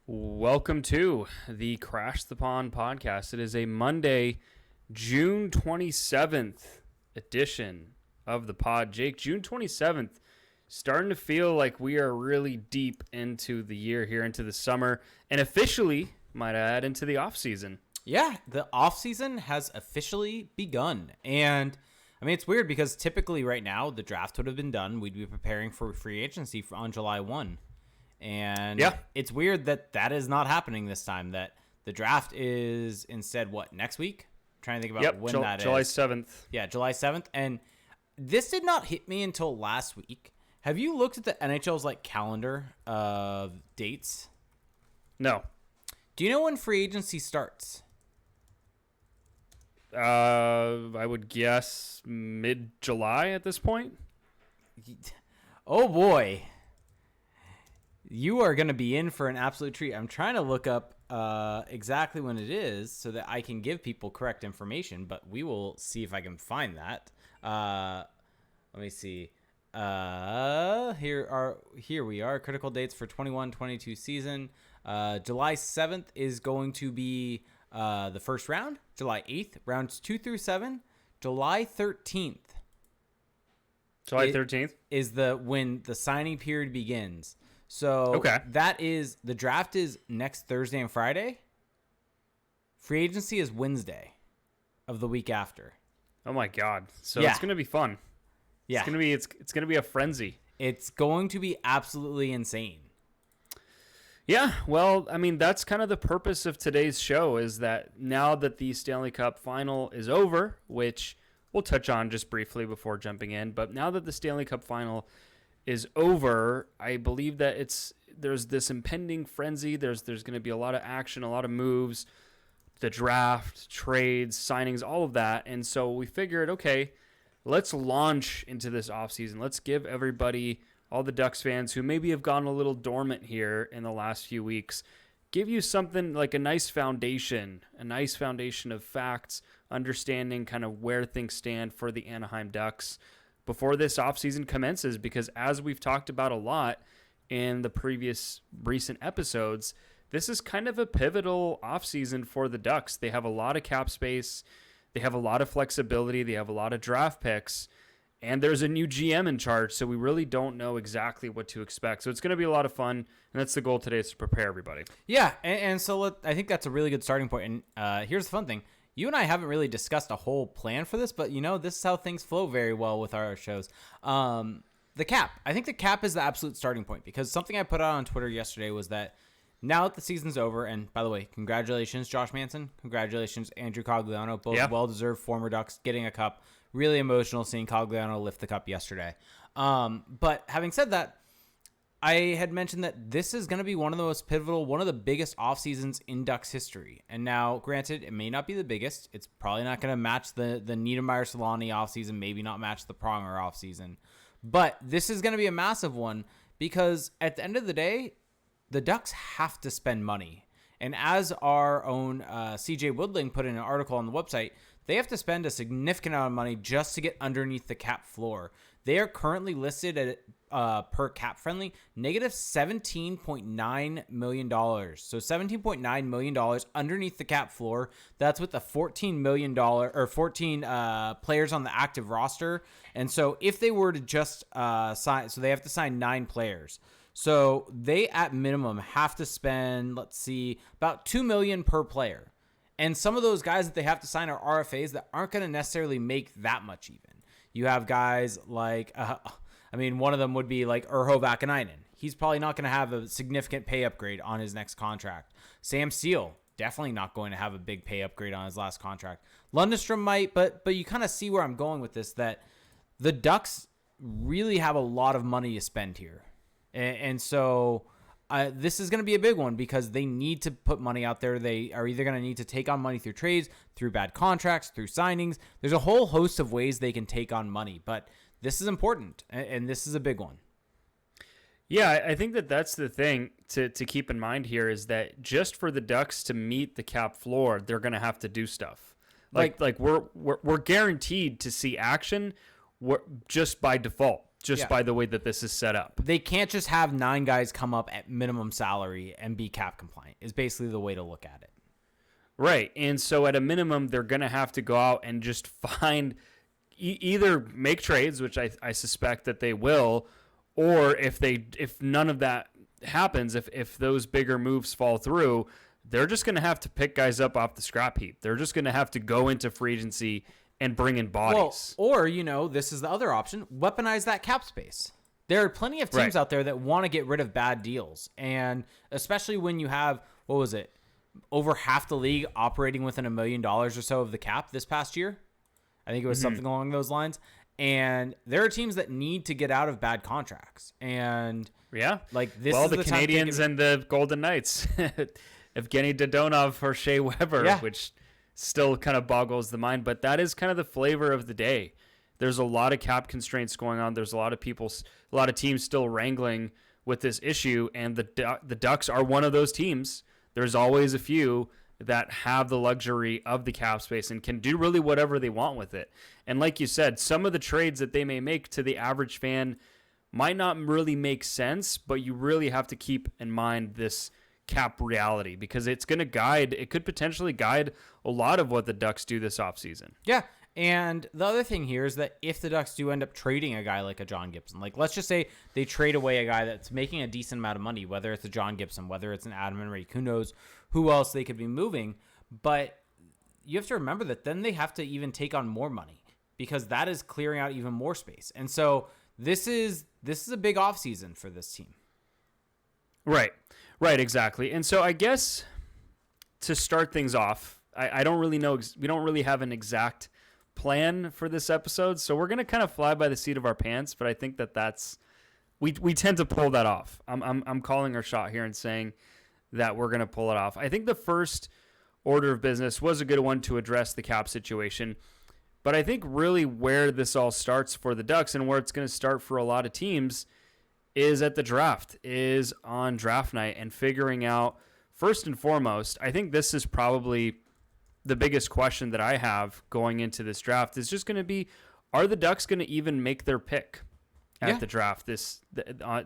Welcome to the Crash the Pond podcast. It is a Monday, June 27th edition of the pod. Jake, June 27th, starting to feel like we are really deep into the year here, into the summer, and officially, might I add, into the offseason. Yeah, the offseason has officially begun. And I mean, it's weird because typically right now the draft would have been done. We'd be preparing for free agency on July 1. And It's weird that that is not happening this time, that the draft is instead, next week? I'm trying to think about when that July is. 7th. Yeah, July 7th. And this did not hit me until last week. Have you looked at the NHL's calendar of dates? No. Do you know when free agency starts? I would guess mid-July at this point. Oh, boy. You are going to be in for an absolute treat. I'm trying to look up exactly when it is so that I can give people correct information, but we will see if I can find that. Let me see. Here we are. Critical dates for 21-22 season. July 7th is going to be the first round. July 8th, rounds 2 through 7. July 13th. July 13th is when the signing period begins. So that is, the draft is next Thursday and Friday. Free agency is Wednesday of the week after. Oh my God. So It's going to be fun. Yeah. It's going to be a frenzy. It's going to be absolutely insane. Yeah, well, I mean, that's kind of the purpose of today's show, is that now that the Stanley Cup final is over, which we'll touch on just briefly before jumping in, but now that the Stanley Cup final is over, I believe that there's this impending frenzy. There's going to be a lot of action, a lot of moves, the draft, trades, signings, all of that. And so we figured, okay, let's launch into this offseason. Let's give everybody, all the Ducks fans who maybe have gone a little dormant here in the last few weeks, give you something like a nice foundation of facts, understanding kind of where things stand for the Anaheim Ducks before this offseason commences, because as we've talked about a lot in the previous recent episodes, this is kind of a pivotal offseason for the Ducks. They have a lot of cap space. They have a lot of flexibility. They have a lot of draft picks. And there's a new GM in charge, so we really don't know exactly what to expect. So it's going to be a lot of fun, and that's the goal today, is to prepare everybody. Yeah, and so I think that's a really good starting point. And here's the fun thing. You and I haven't really discussed a whole plan for this, but, this is how things flow very well with our shows. The cap. I think the cap is the absolute starting point, because something I put out on Twitter yesterday was that now that the season's over, and by the way, congratulations, Josh Manson. Congratulations, Andrew Cogliano. Both well-deserved former Ducks getting a cup. Really emotional seeing Cogliano lift the cup yesterday. But having said that, I had mentioned that this is going to be one of the most pivotal, one of the biggest off seasons in Ducks history. And now, granted, it may not be the biggest. It's probably not going to match the Niedermayer-Solani offseason, maybe not match the Pronger offseason. But this is going to be a massive one, because at the end of the day, the Ducks have to spend money. And as our own CJ Woodling put in an article on the website, they have to spend a significant amount of money just to get underneath the cap floor. They are currently listed at per cap friendly negative $17.9 million. So $17.9 million underneath the cap floor. That's with the $14 million or 14 players on the active roster. And so if they were to just sign, so they have to sign 9 players. So they at minimum have to spend, let's see, about $2 million per player. And some of those guys that they have to sign are RFAs that aren't going to necessarily make that much even. You have guys like, one of them would be like Urho Vakanainen. He's probably not going to have a significant pay upgrade on his next contract. Sam Steele, definitely not going to have a big pay upgrade on his last contract. Lundestrom might, but you kind of see where I'm going with this, that the Ducks really have a lot of money to spend here. And so this is going to be a big one, because they need to put money out there. They are either going to need to take on money through trades, through bad contracts, through signings. There's a whole host of ways they can take on money, but this is important, and this is a big one. Yeah, I think that's the thing to keep in mind here, is that just for the Ducks to meet the cap floor, they're going to have to do stuff. Like we're guaranteed to see action just by default. just by the way that this is set up. They can't just have 9 guys come up at minimum salary and be cap compliant is basically the way to look at it. Right. And so at a minimum, they're going to have to go out and just find either make trades, which I suspect that they will, or if none of that happens, if those bigger moves fall through, they're just going to have to pick guys up off the scrap heap. They're just going to have to go into free agency and bring in bodies. Well, or, this is the other option, weaponize that cap space. There are plenty of teams out there that want to get rid of bad deals. And especially when you have, over half the league operating within $1 million or so of the cap this past year. I think it was something along those lines. And there are teams that need to get out of bad contracts. And this is the Canadians and the Golden Knights. Evgeny Dodonov or Shea Weber, which still kind of boggles the mind, but that is kind of the flavor of the day. There's a lot of cap constraints going on. There's a lot of teams still wrangling with this issue, and the Ducks are one of those teams. There's always a few that have the luxury of the cap space and can do really whatever they want with it. And like you said, some of the trades that they may make to the average fan might not really make sense, but you really have to keep in mind this cap reality because it could potentially guide a lot of what the Ducks do this offseason. Yeah. And the other thing here is that if the Ducks do end up trading a guy like a John Gibson, like let's just say they trade away a guy that's making a decent amount of money, whether it's a John Gibson, whether it's an Adam Enrique, who knows who else they could be moving. But you have to remember that then they have to even take on more money because that is clearing out even more space. And so this is a big offseason for this team. Right, exactly. And so I guess to start things off, I don't really know. We don't really have an exact plan for this episode, so we're going to kind of fly by the seat of our pants, but I think that's we tend to pull that off. I'm calling our shot here and saying that we're going to pull it off. I think the first order of business was a good one to address the cap situation, but I think really where this all starts for the Ducks and where it's going to start for a lot of teams is at the draft, is on draft night and figuring out, first and foremost, I think this is probably the biggest question that I have going into this draft is just going to be, are the Ducks going to even make their pick at the draft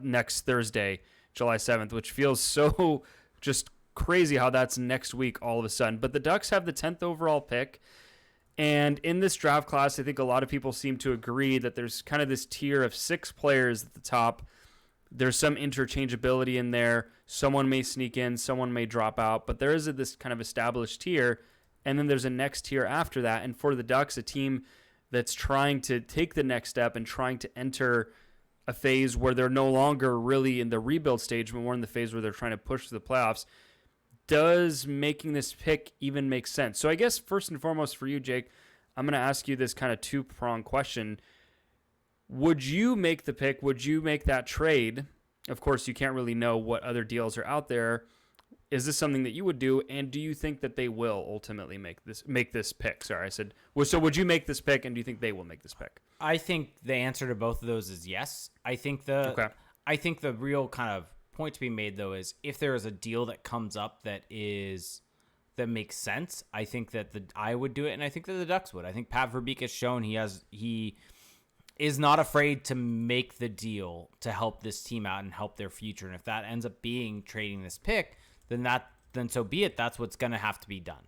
next Thursday, July 7th, which feels so just crazy how that's next week all of a sudden. But the Ducks have the 10th overall pick. And in this draft class, I think a lot of people seem to agree that there's kind of this tier of 6 players at the top. There's some interchangeability in there. Someone may sneak in, someone may drop out, but there is this kind of established tier. And then there's a next tier after that. And for the Ducks, a team that's trying to take the next step and trying to enter a phase where they're no longer really in the rebuild stage, but more in the phase where they're trying to push to the playoffs, does making this pick even make sense? So I guess first and foremost for you, Jake, I'm going to ask you this kind of two-pronged question. Would you make the pick? Would you make that trade? Of course, you can't really know what other deals are out there. Is this something that you would do? And do you think that they will ultimately make this pick? Sorry, I said, so would you make this pick, and do you think they will make this pick? I think the answer to both of those is yes. I think the real kind of point to be made, though, is if there is a deal that comes up that makes sense, I think that I would do it, and I think that the Ducks would. I think Pat Verbeek has shown he is not afraid to make the deal to help this team out and help their future. And if that ends up being trading this pick, then so be it. That's what's going to have to be done.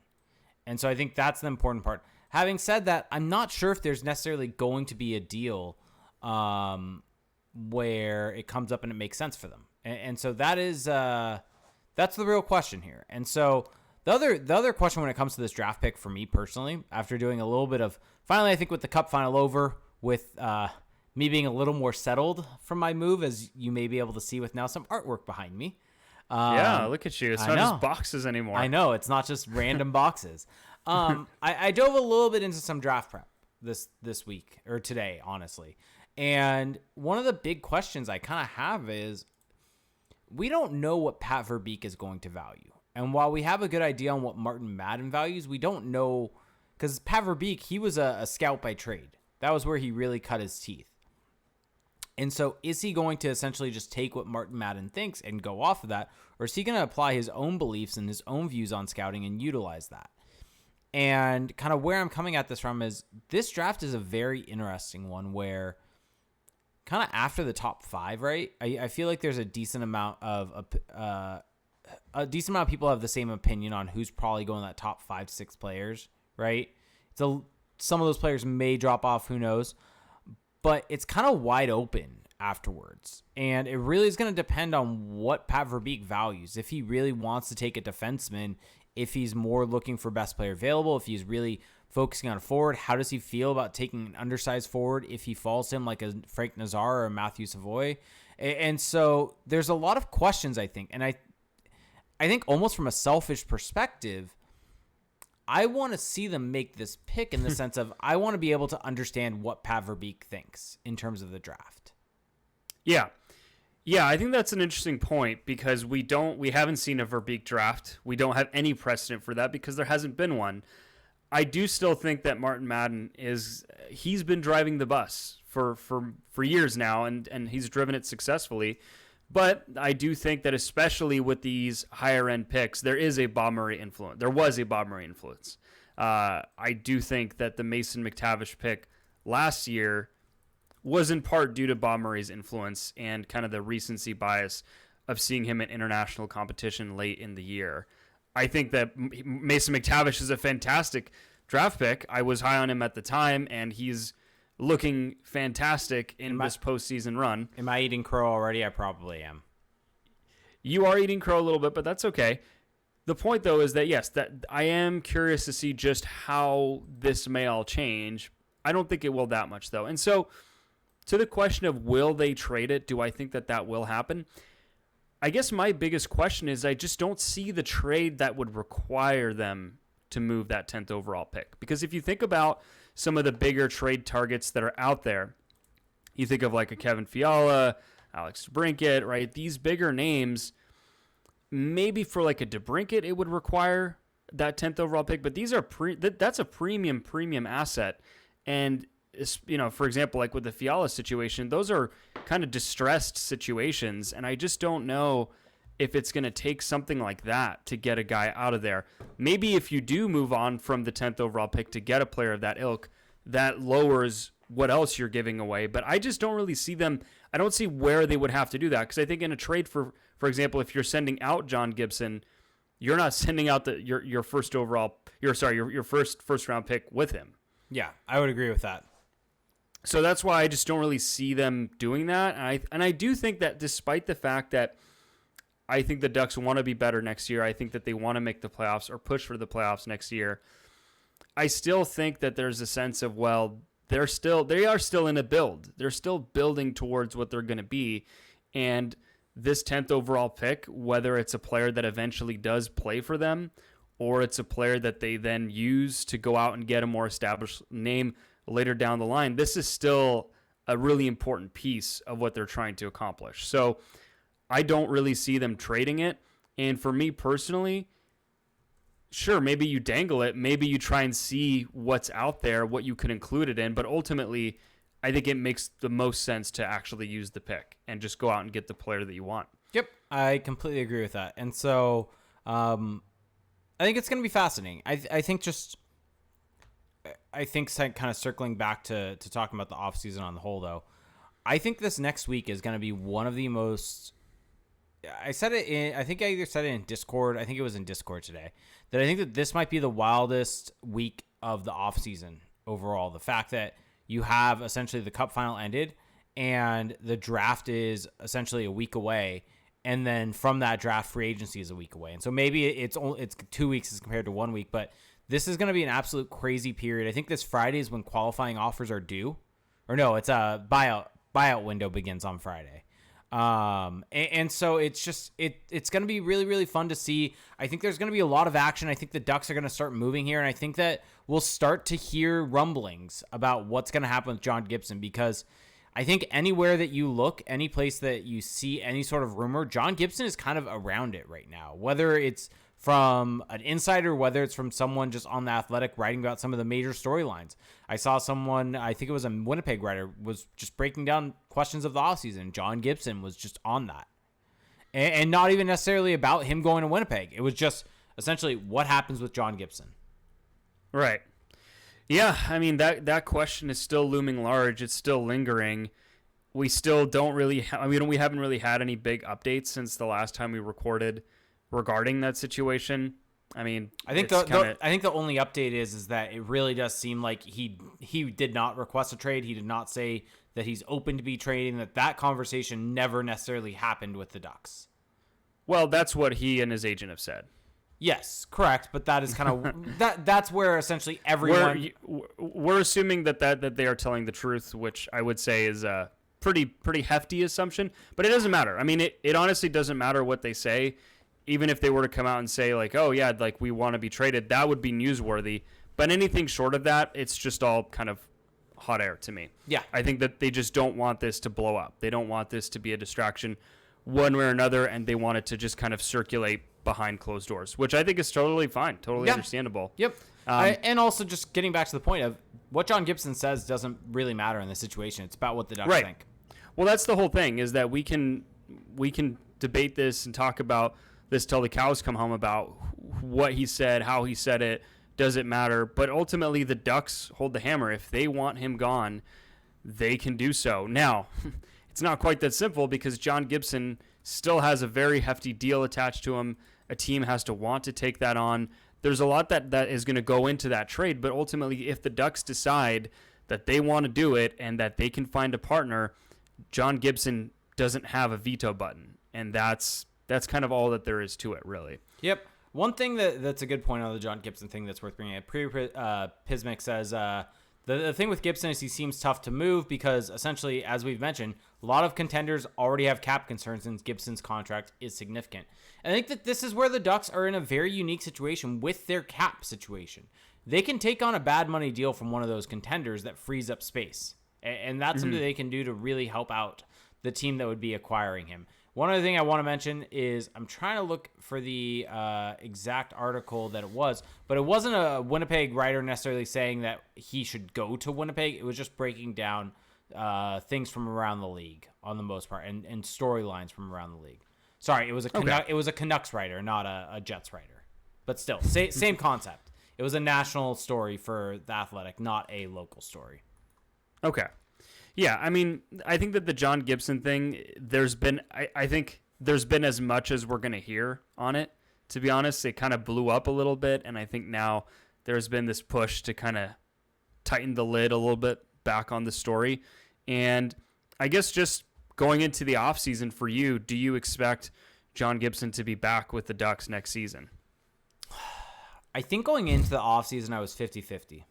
And so I think that's the important part. Having said that, I'm not sure if there's necessarily going to be a deal where it comes up and it makes sense for them. And so that's the real question here. And so the other question when it comes to this draft pick for me personally, after doing a little bit of, finally I think with the Cup final over, with me being a little more settled from my move, as you may be able to see with now some artwork behind me. Yeah, look at you. It's not just boxes anymore. I know. It's not just random boxes. I dove a little bit into some draft prep this week, or today, honestly. And one of the big questions I kind of have is, we don't know what Pat Verbeek is going to value. And while we have a good idea on what Martin Madden values, we don't know, because Pat Verbeek, he was a scout by trade. That was where he really cut his teeth. And so is he going to essentially just take what Martin Madden thinks and go off of that? Or is he going to apply his own beliefs and his own views on scouting and utilize that? And kind of where I'm coming at this from is, this draft is a very interesting one where kind of after the top 5, right? I feel like there's a decent amount of people have the same opinion on who's probably going that top 5 to 6 players, right? Some of those players may drop off, who knows, but it's kind of wide open afterwards. And it really is going to depend on what Pat Verbeek values. If he really wants to take a defenseman, if he's more looking for best player available, if he's really focusing on a forward, how does he feel about taking an undersized forward if he falls to him like a Frank Nazar or a Matthew Savoy? And so there's a lot of questions, I think. And I think almost from a selfish perspective, I want to see them make this pick in the sense of I want to be able to understand what Pat Verbeek thinks in terms of the draft. Yeah. Yeah, I think that's an interesting point because we haven't seen a Verbeek draft. We don't have any precedent for that because there hasn't been one. I do still think that Martin Madden he's been driving the bus for years now and he's driven it successfully. But I do think that especially with these higher end picks, there is a Bob Murray influence. There was a Bob Murray influence. I do think that the Mason McTavish pick last year was in part due to Bob Murray's influence and kind of the recency bias of seeing him in international competition late in the year. I think that Mason McTavish is a fantastic draft pick. I was high on him at the time, and he's looking fantastic in this postseason run. Am I eating crow already? I probably am. You are eating crow a little bit, but that's okay. The point, though, is that, yes, that I am curious to see just how this may all change. I don't think it will that much, though. And so to the question of will they trade it, do I think that will happen? I guess my biggest question is I just don't see the trade that would require them to move that 10th overall pick. Because if you think about some of the bigger trade targets that are out there, you think of like a Kevin Fiala, Alex DeBrincat, right? These bigger names, maybe for like a DeBrincat, it would require that 10th overall pick. But these are that's a premium asset. And for example, like with the Fiala situation, those are kind of distressed situations. And I just don't know if it's going to take something like that to get a guy out of there. Maybe if you do move on from the 10th overall pick to get a player of that ilk, that lowers what else you're giving away. But I just don't really see them. I don't see where they would have to do that. Because I think in a trade, for example, if you're sending out John Gibson, you're not sending out your first overall, your first round pick with him. Yeah, I would agree with that. So that's why I just don't really see them doing that. And I do think that despite the fact that I think the Ducks want to be better next year, I think that they want to make the playoffs or push for the playoffs next year, I still think that there's a sense of, well, they are still in a build. They're still building towards what they're going to be. And this 10th overall pick, whether it's a player that eventually does play for them or it's a player that they then use to go out and get a more established name later down the line, this is still a really important piece of what they're trying to accomplish. So I don't really see them trading it. And for me personally, sure, maybe you dangle it. Maybe you try and see what's out there, what you could include it in. But ultimately, I think it makes the most sense to actually use the pick and just go out and get the player that you want. Yep, I completely agree with that. And so I think it's going to be fascinating. I think kind of circling back to talking about the offseason on the whole, though, I think this next week is going to be one of the most... I think I either said it in Discord. I think it was in Discord today that I think that this might be the wildest week of the offseason overall. The fact that you have essentially the Cup final ended and the draft is essentially a week away. And then from that draft, free agency is a week away. And so maybe it's 2 weeks as compared to 1 week, but this is going to be an absolute crazy period. I think this Friday is when qualifying offers are due. Or no, it's a buyout window begins on Friday. And so it's just, it's going to be really, really fun to see. I think there's going to be a lot of action. I think the Ducks are going to start moving here. And I think that we'll start to hear rumblings about what's going to happen with John Gibson, because I think anywhere that you look, any place that you see any sort of rumor, John Gibson is kind of around it right now, whether it's from an insider, whether it's from someone just on The Athletic writing about some of the major storylines. I saw someone, I think it was a Winnipeg writer, was just breaking down questions of the offseason. John Gibson was just on that. And not even necessarily about him going to Winnipeg. It was just essentially what happens with John Gibson. Right. Yeah, I mean, that question is still looming large. It's still lingering. we still don't really. We haven't really had any big updates since the last time we recorded regarding that situation. I mean, I think the only update is that it really does seem like he did not request a trade. He did not say that he's open to be trading. That conversation never necessarily happened with the Ducks. Well, that's what he and his agent have said. Yes, correct. But that is kind of that's where essentially everyone we're assuming that they are telling the truth, which I would say is a pretty hefty assumption. But it doesn't matter. I mean, it honestly doesn't matter what they say. Even if they were to come out and say like, oh yeah, like we want to be traded, that would be newsworthy. But anything short of that, it's just all kind of hot air to me. Yeah. I think that they just don't want this to blow up. They don't want this to be a distraction one way or another, and they want it to just kind of circulate behind closed doors, which I think is totally fine, totally understandable. Yep. And also just getting back to the point of what John Gibson says doesn't really matter in this situation. It's about what the Ducks think. Well, that's the whole thing, is that we can debate this and talk about this till the cows come home about what he said, how he said it, doesn't matter. But ultimately, the Ducks hold the hammer. If they want him gone, they can do so. Now, it's not quite that simple because John Gibson still has a very hefty deal attached to him. A team has to want to take that on. There's a lot that is going to go into that trade. But ultimately, if the Ducks decide that they want to do it and that they can find a partner, John Gibson doesn't have a veto button. And that's kind of all that there is to it, really. Yep. One thing that's a good point on the John Gibson thing that's worth bringing up. Pismic says the thing with Gibson is he seems tough to move because essentially, as we've mentioned, a lot of contenders already have cap concerns since Gibson's contract is significant. I think that this is where the Ducks are in a very unique situation with their cap situation. They can take on a bad money deal from one of those contenders that frees up space. And that's something they can do to really help out the team that would be acquiring him. One other thing I want to mention is I'm trying to look for the exact article that it was, but it wasn't a Winnipeg writer necessarily saying that he should go to Winnipeg. It was just breaking down things from around the league on the most part and storylines from around the league. Sorry, it was a Canucks writer, not a Jets writer. But still, same concept. It was a national story for The Athletic, not a local story. Okay. Yeah, I mean, I think that the John Gibson thing, I think there's been as much as we're going to hear on it. To be honest, it kind of blew up a little bit, and I think now there's been this push to kind of tighten the lid a little bit back on the story. And I guess just going into the offseason for you, do you expect John Gibson to be back with the Ducks next season? I think going into the offseason, I was 50-50.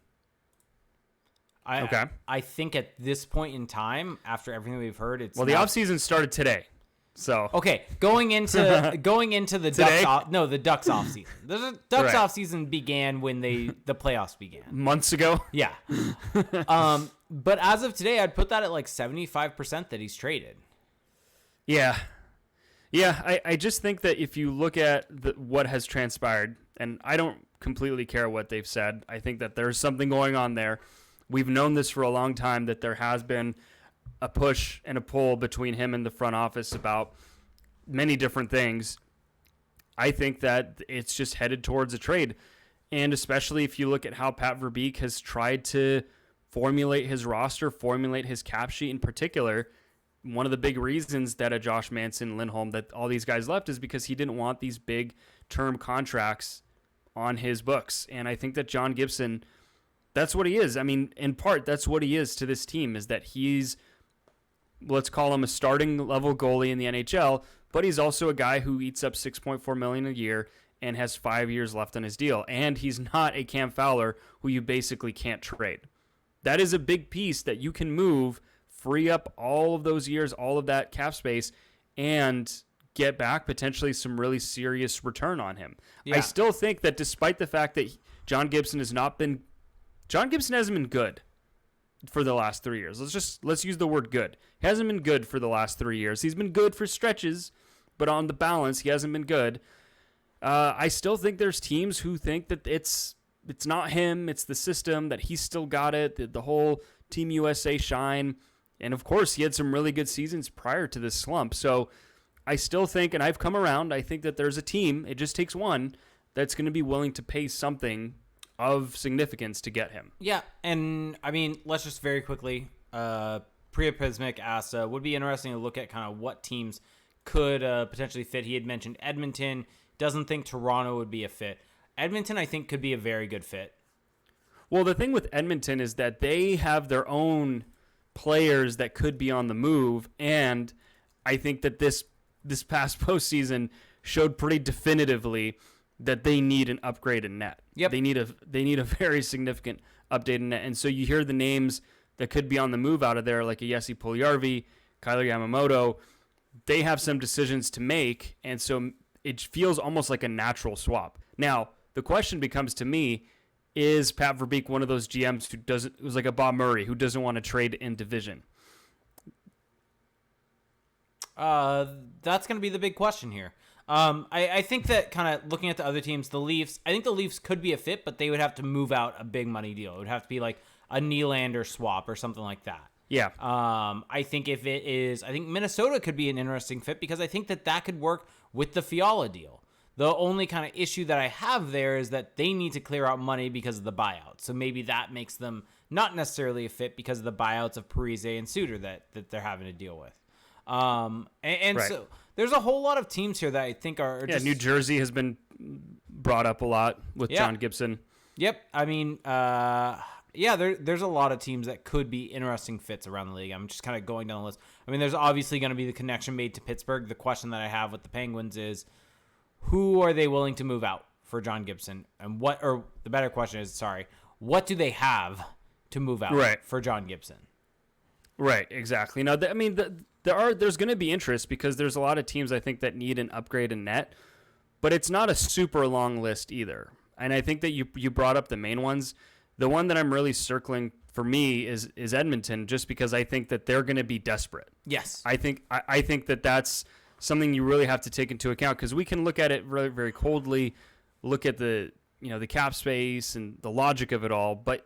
I think at this point in time, after everything we've heard, it's the offseason started today. So okay, going into the Ducks the Ducks offseason. The Ducks offseason began when the playoffs began. Months ago? Yeah. But as of today, I'd put that at like 75% that he's traded. Yeah. Yeah, I just think that if you look at what has transpired, and I don't completely care what they've said, I think that there's something going on there. We've known this for a long time, that there has been a push and a pull between him and the front office about many different things. I think that it's just headed towards a trade. And especially if you look at how Pat Verbeek has tried to formulate his roster, formulate his cap sheet in particular, one of the big reasons that a Josh Manson, Lindholm, that all these guys left is because he didn't want these big term contracts on his books. And I think that John Gibson, that's what he is. I mean, in part, that's what he is to this team, is that he's, let's call him a starting level goalie in the NHL, but he's also a guy who eats up $6.4 million a year and has 5 years left on his deal. And he's not a Cam Fowler who you basically can't trade. That is a big piece that you can move, free up all of those years, all of that cap space, and get back potentially some really serious return on him. Yeah. I still think that despite the fact that John Gibson hasn't been good for the last 3 years. Let's use the word good. He hasn't been good for the last 3 years. He's been good for stretches, but on the balance, he hasn't been good. I still think there's teams who think that it's not him, it's the system, that he's still got it, the whole Team USA shine. And of course, he had some really good seasons prior to this slump. So I still think, and I've come around, I think that there's a team, it just takes one, that's going to be willing to pay something of significance to get him. Yeah, and I mean, let's just very quickly Priapismic asks, would be interesting to look at kind of what teams could potentially fit. He had mentioned Edmonton. Doesn't think Toronto would be a fit. Edmonton, I think, could be a very good fit. Well, the thing with Edmonton is that they have their own players that could be on the move, and I think that this past postseason showed pretty definitively that they need an upgrade in net. Yep. They need a very significant update in net, and so you hear the names that could be on the move out of there, like a Jesse Puljujarvi, Kyler Yamamoto. They have some decisions to make, and so it feels almost like a natural swap. Now, the question becomes to me, is Pat Verbeek one of those GMs who's like a Bob Murray, who doesn't want to trade in division? That's going to be the big question here. I think that kind of looking at the other teams, the Leafs, I think the Leafs could be a fit, but they would have to move out a big money deal. It would have to be like a Nylander swap or something like that. Yeah. I think I think Minnesota could be an interesting fit because I think that could work with the Fiala deal. The only kind of issue that I have there is that they need to clear out money because of the buyout. So maybe that makes them not necessarily a fit because of the buyouts of Parise and Suter that they're having to deal with. Right. So there's a whole lot of teams here that I think are just... New Jersey has been brought up a lot with John Gibson. Yep. I mean, there's a lot of teams that could be interesting fits around the league. I'm just kind of going down the list. I mean, there's obviously going to be the connection made to Pittsburgh. The question that I have with the Penguins is, who are they willing to move out for John Gibson? And the better question is, what do they have to move out for John Gibson? Right, exactly. Now, there's going to be interest because there's a lot of teams I think that need an upgrade in net, but it's not a super long list either. And I think that you brought up the main ones. The one that I'm really circling for me is Edmonton, just because I think that they're going to be desperate. Yes, I think that that's something you really have to take into account, because we can look at it very, very coldly, look at the cap space and the logic of it all, but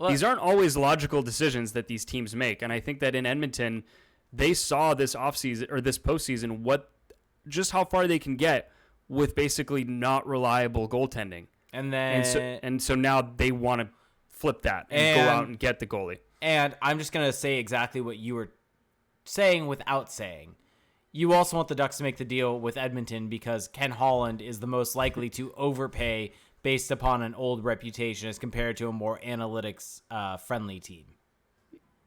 these aren't always logical decisions that these teams make. And I think that in Edmonton, they saw this offseason or this postseason just how far they can get with basically not reliable goaltending. And so now they want to flip that and go out and get the goalie. And I'm just going to say exactly what you were saying without saying. You also want the Ducks to make the deal with Edmonton because Ken Holland is the most likely to overpay based upon an old reputation as compared to a more analytics friendly team.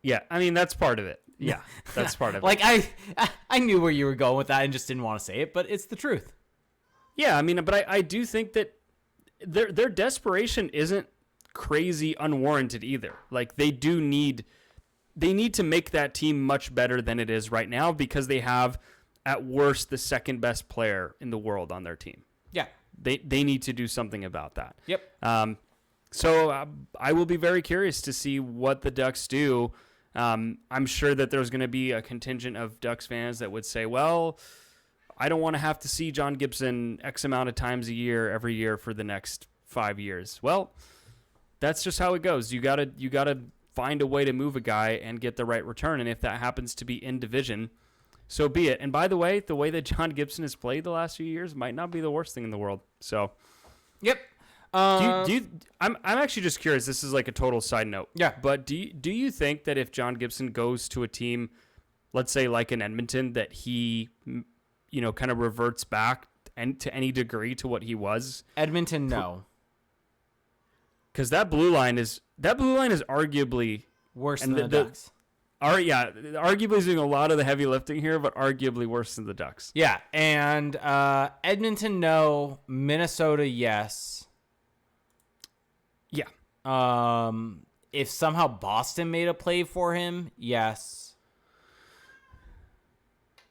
Yeah, I mean, that's part of it. Yeah, that's part of it. Like, I knew where you were going with that and just didn't want to say it, but it's the truth. Yeah, I mean, but I do think that their desperation isn't crazy unwarranted either. Like, they need to make that team much better than it is right now because they have, at worst, the second best player in the world on their team. Yeah. They need to do something about that. Yep. So I will be very curious to see what the Ducks do. I'm sure that there's going to be a contingent of Ducks fans that would say, well, I don't want to have to see John Gibson X amount of times a year, every year for the next 5 years. Well, that's just how it goes. You gotta find a way to move a guy and get the right return. And if that happens to be in division, so be it. And by the way that John Gibson has played the last few years might not be the worst thing in the world. So, yep. I'm actually just curious. This is like a total side note. Yeah. But do you think that if John Gibson goes to a team, let's say like in Edmonton, that he, kind of reverts back and to any degree to what he was? Edmonton, no. Because that blue line is arguably worse than the Ducks. Arguably is doing a lot of the heavy lifting here, but arguably worse than the Ducks. Yeah, and Edmonton, no. Minnesota, yes. Yeah. If somehow Boston made a play for him, yes.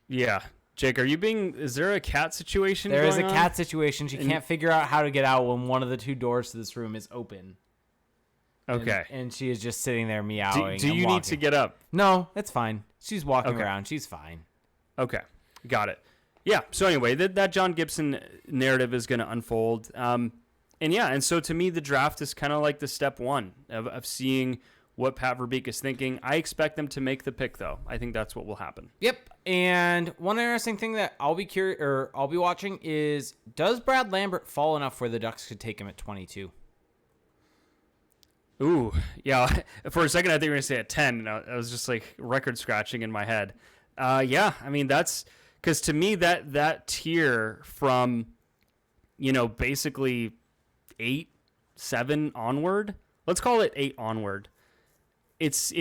Yeah. Jake, is there a cat situation There going is a on? cat situation. She can't figure out how to get out when one of the two doors to this room is open. Okay. And she is just sitting there meowing. Do you need to get up? No, it's fine. She's walking around. She's fine. Okay. Got it. Yeah. So anyway, that John Gibson narrative is going to unfold. And so to me, the draft is kind of like the step one of seeing what Pat Verbeek is thinking. I expect them to make the pick, though. I think that's what will happen. Yep. And one interesting thing that I'll be watching is, does Brad Lambert fall enough where the Ducks could take him at 22? Ooh, yeah. For a second, I think you were going to say a 10. And I was just like record scratching in my head. Yeah, I mean, that's because to me, that tier from, basically 8, 7 onward, let's call it 8 onward. Let's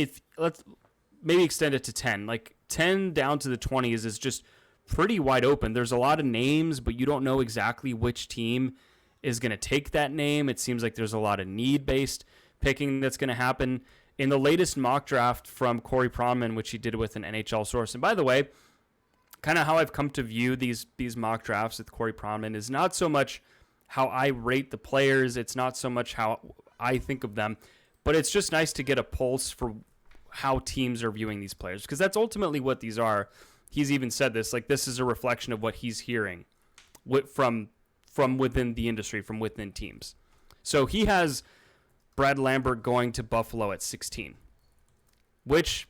maybe extend it to 10. Like 10 down to the 20s is just pretty wide open. There's a lot of names, but you don't know exactly which team is going to take that name. It seems like there's a lot of need-based picking that's going to happen. In the latest mock draft from Corey Pronman, which he did with an NHL source, and by the way, kind of how I've come to view these mock drafts with Corey Pronman is not so much how I rate the players. It's not so much how I think of them, but it's just nice to get a pulse for how teams are viewing these players, because that's ultimately what these are. He's even said this, like this is a reflection of what he's hearing from within the industry, from within teams. So he has Brad Lambert going to Buffalo at 16, which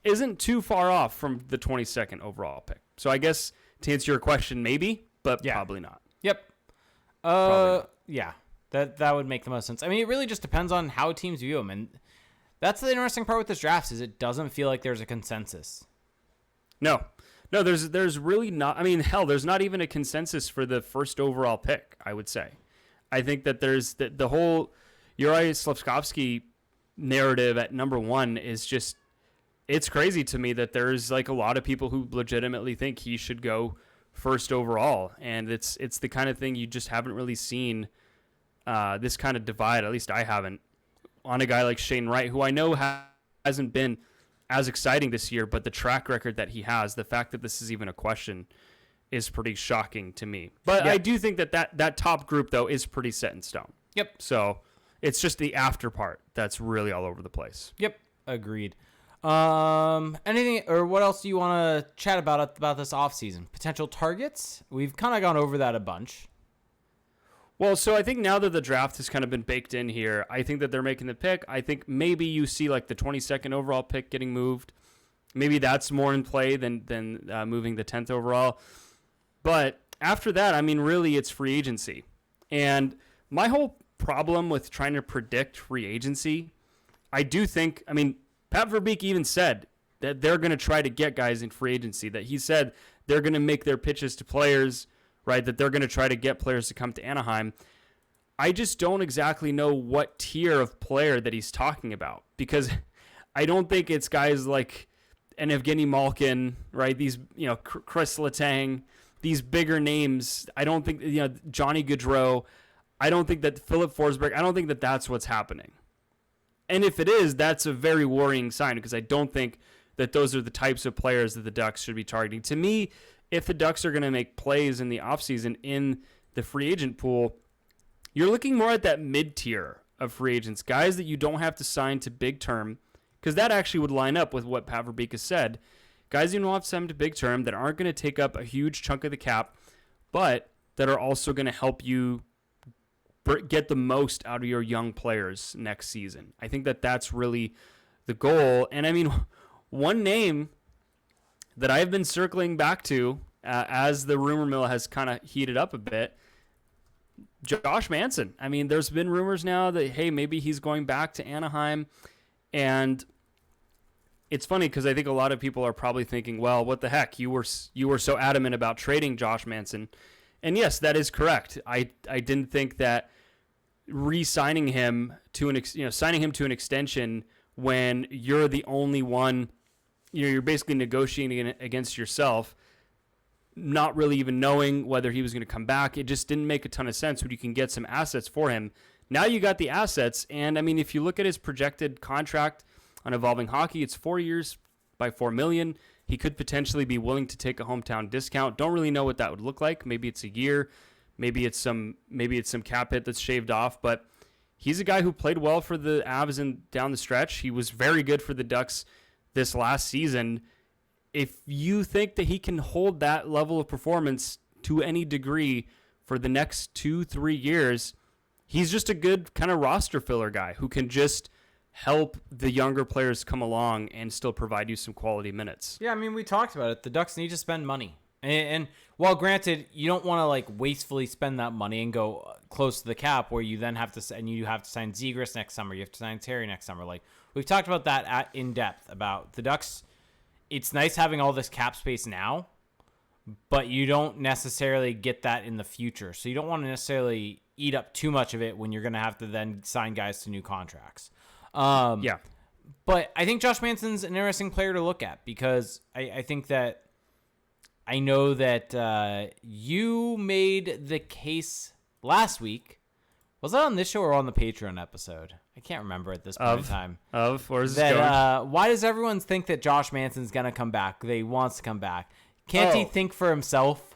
isn't too far off from the 22nd overall pick. So I guess to answer your question, maybe, but probably not. Yep. Not. Yeah, that would make the most sense. I mean, it really just depends on how teams view him, and that's the interesting part with this draft is it doesn't feel like there's a consensus. No, there's really not. I mean, hell, there's not even a consensus for the first overall pick, I would say. I think that there's the whole Juraj Slafkovsky narrative at number 1 is just, it's crazy to me that there's like a lot of people who legitimately think he should go first overall. And it's the kind of thing you just haven't really seen this kind of divide, at least I haven't, on a guy like Shane Wright, who I know hasn't been as exciting this year, but the track record that he has, the fact that this is even a question is pretty shocking to me. But I do think that top group, though, is pretty set in stone. Yep. So it's just the after part that's really all over the place. Yep. Agreed. Anything or what else do you want to chat about this offseason? Potential targets? We've kind of gone over that a bunch. Well, so I think now that the draft has kind of been baked in here, I think that they're making the pick. I think maybe you see like the 22nd overall pick getting moved. Maybe that's more in play than moving the 10th overall. But after that, I mean, really, it's free agency. And my whole problem with trying to predict free agency, I do think, I mean, Pat Verbeek even said that they're going to try to get guys in free agency, that he said they're going to make their pitches to players, right, that they're going to try to get players to come to Anaheim. I just don't exactly know what tier of player that he's talking about, because I don't think it's guys like an Evgeny Malkin, right, these, Chris Letang, these bigger names. I don't think, Johnny Gaudreau. I don't think that Philip Forsberg, I don't think that that's what's happening. And if it is, that's a very worrying sign, because I don't think that those are the types of players that the Ducks should be targeting. To me, if the Ducks are going to make plays in the offseason in the free agent pool, you're looking more at that mid-tier of free agents, guys that you don't have to sign to big term, because that actually would line up with what Pat Verbeek has said. Guys you don't have to sign to big term that aren't going to take up a huge chunk of the cap, but that are also going to help you get the most out of your young players next season. I think that that's really the goal. And I mean, one name that I've been circling back to as the rumor mill has kind of heated up a bit, Josh Manson. I mean, there's been rumors now that, hey, maybe he's going back to Anaheim. And it's funny because I think a lot of people are probably thinking, well, what the heck? You were so adamant about trading Josh Manson. And yes, that is correct. I didn't think that re-signing him to signing him to an extension when you're the only one, you're basically negotiating against yourself, not really even knowing whether he was going to come back. It just didn't make a ton of sense when you can get some assets for him. Now you got the assets, and I mean, if you look at his projected contract on Evolving Hockey, it's 4 years by $4 million. He could potentially be willing to take a hometown discount. Don't really know what that would look like. Maybe it's a year. Maybe it's some cap hit that's shaved off. But he's a guy who played well for the Avs and down the stretch. He was very good for the Ducks this last season. If you think that he can hold that level of performance to any degree for the next 2-3 years, he's just a good kind of roster filler guy who can just help the younger players come along and still provide you some quality minutes. Yeah, I mean, we talked about it. The Ducks need to spend money. And while granted, you don't want to like wastefully spend that money and go close to the cap where you then have to sign Zegras next summer. You have to sign Terry next summer. Like we've talked about that in depth about the Ducks. It's nice having all this cap space now, but you don't necessarily get that in the future. So you don't want to necessarily eat up too much of it when you're going to have to then sign guys to new contracts. Yeah. But I think Josh Manson's an interesting player to look at because I think that I know that you made the case last week. Was that on this show or on the Patreon episode? I can't remember at this point in time. Where's this going? Why does everyone think that Josh Manson's going to come back? He wants to come back. Can't he think for himself?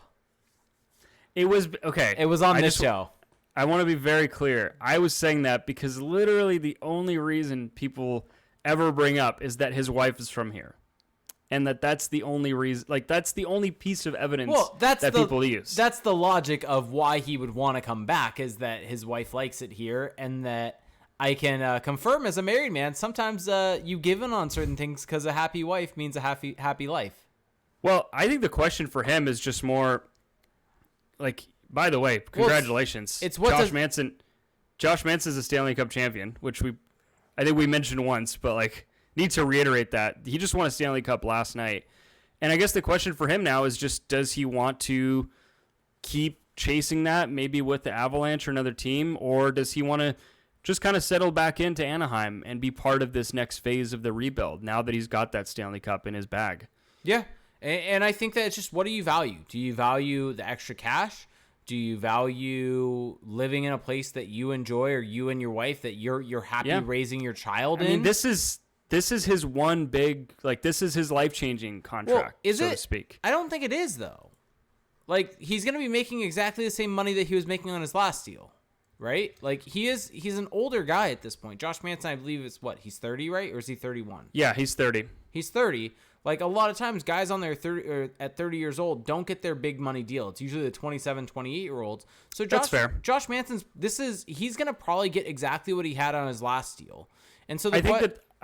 It was okay. It was on this show. I want to be very clear. I was saying that because literally the only reason people ever bring up is that his wife is from here. And that's the only reason, like that's the only piece of evidence that people use. That's the logic of why he would want to come back is that his wife likes it here and that I can confirm as a married man, sometimes you give in on certain things because a happy wife means a happy life. Well, I think the question for him is just more like, by the way, congratulations. It's Josh Manson. Josh Manson's a Stanley Cup champion, which I think we mentioned once, but like need to reiterate that. He just won a Stanley Cup last night. And I guess the question for him now is just, does he want to keep chasing that maybe with the Avalanche or another team, or does he want to just kind of settle back into Anaheim and be part of this next phase of the rebuild now that he's got that Stanley Cup in his bag? Yeah. And I think that it's just, what do you value? Do you value the extra cash? Do you value living in a place that you enjoy, or you and your wife that you're happy raising your child in? I mean, this is his one big, like, this is his life-changing contract, so to speak. I don't think it is, though. Like, he's going to be making exactly the same money that he was making on his last deal, right? Like, he's an older guy at this point. Josh Manson, I believe, is what? He's 30, right? Or is he 31? Yeah, he's 30. He's 30. Like, a lot of times, guys on their 30 or at 30 years old don't get their big money deal. It's usually the 27, 28-year-olds. So that's fair. Josh Manson's, he's going to probably get exactly what he had on his last deal. And so I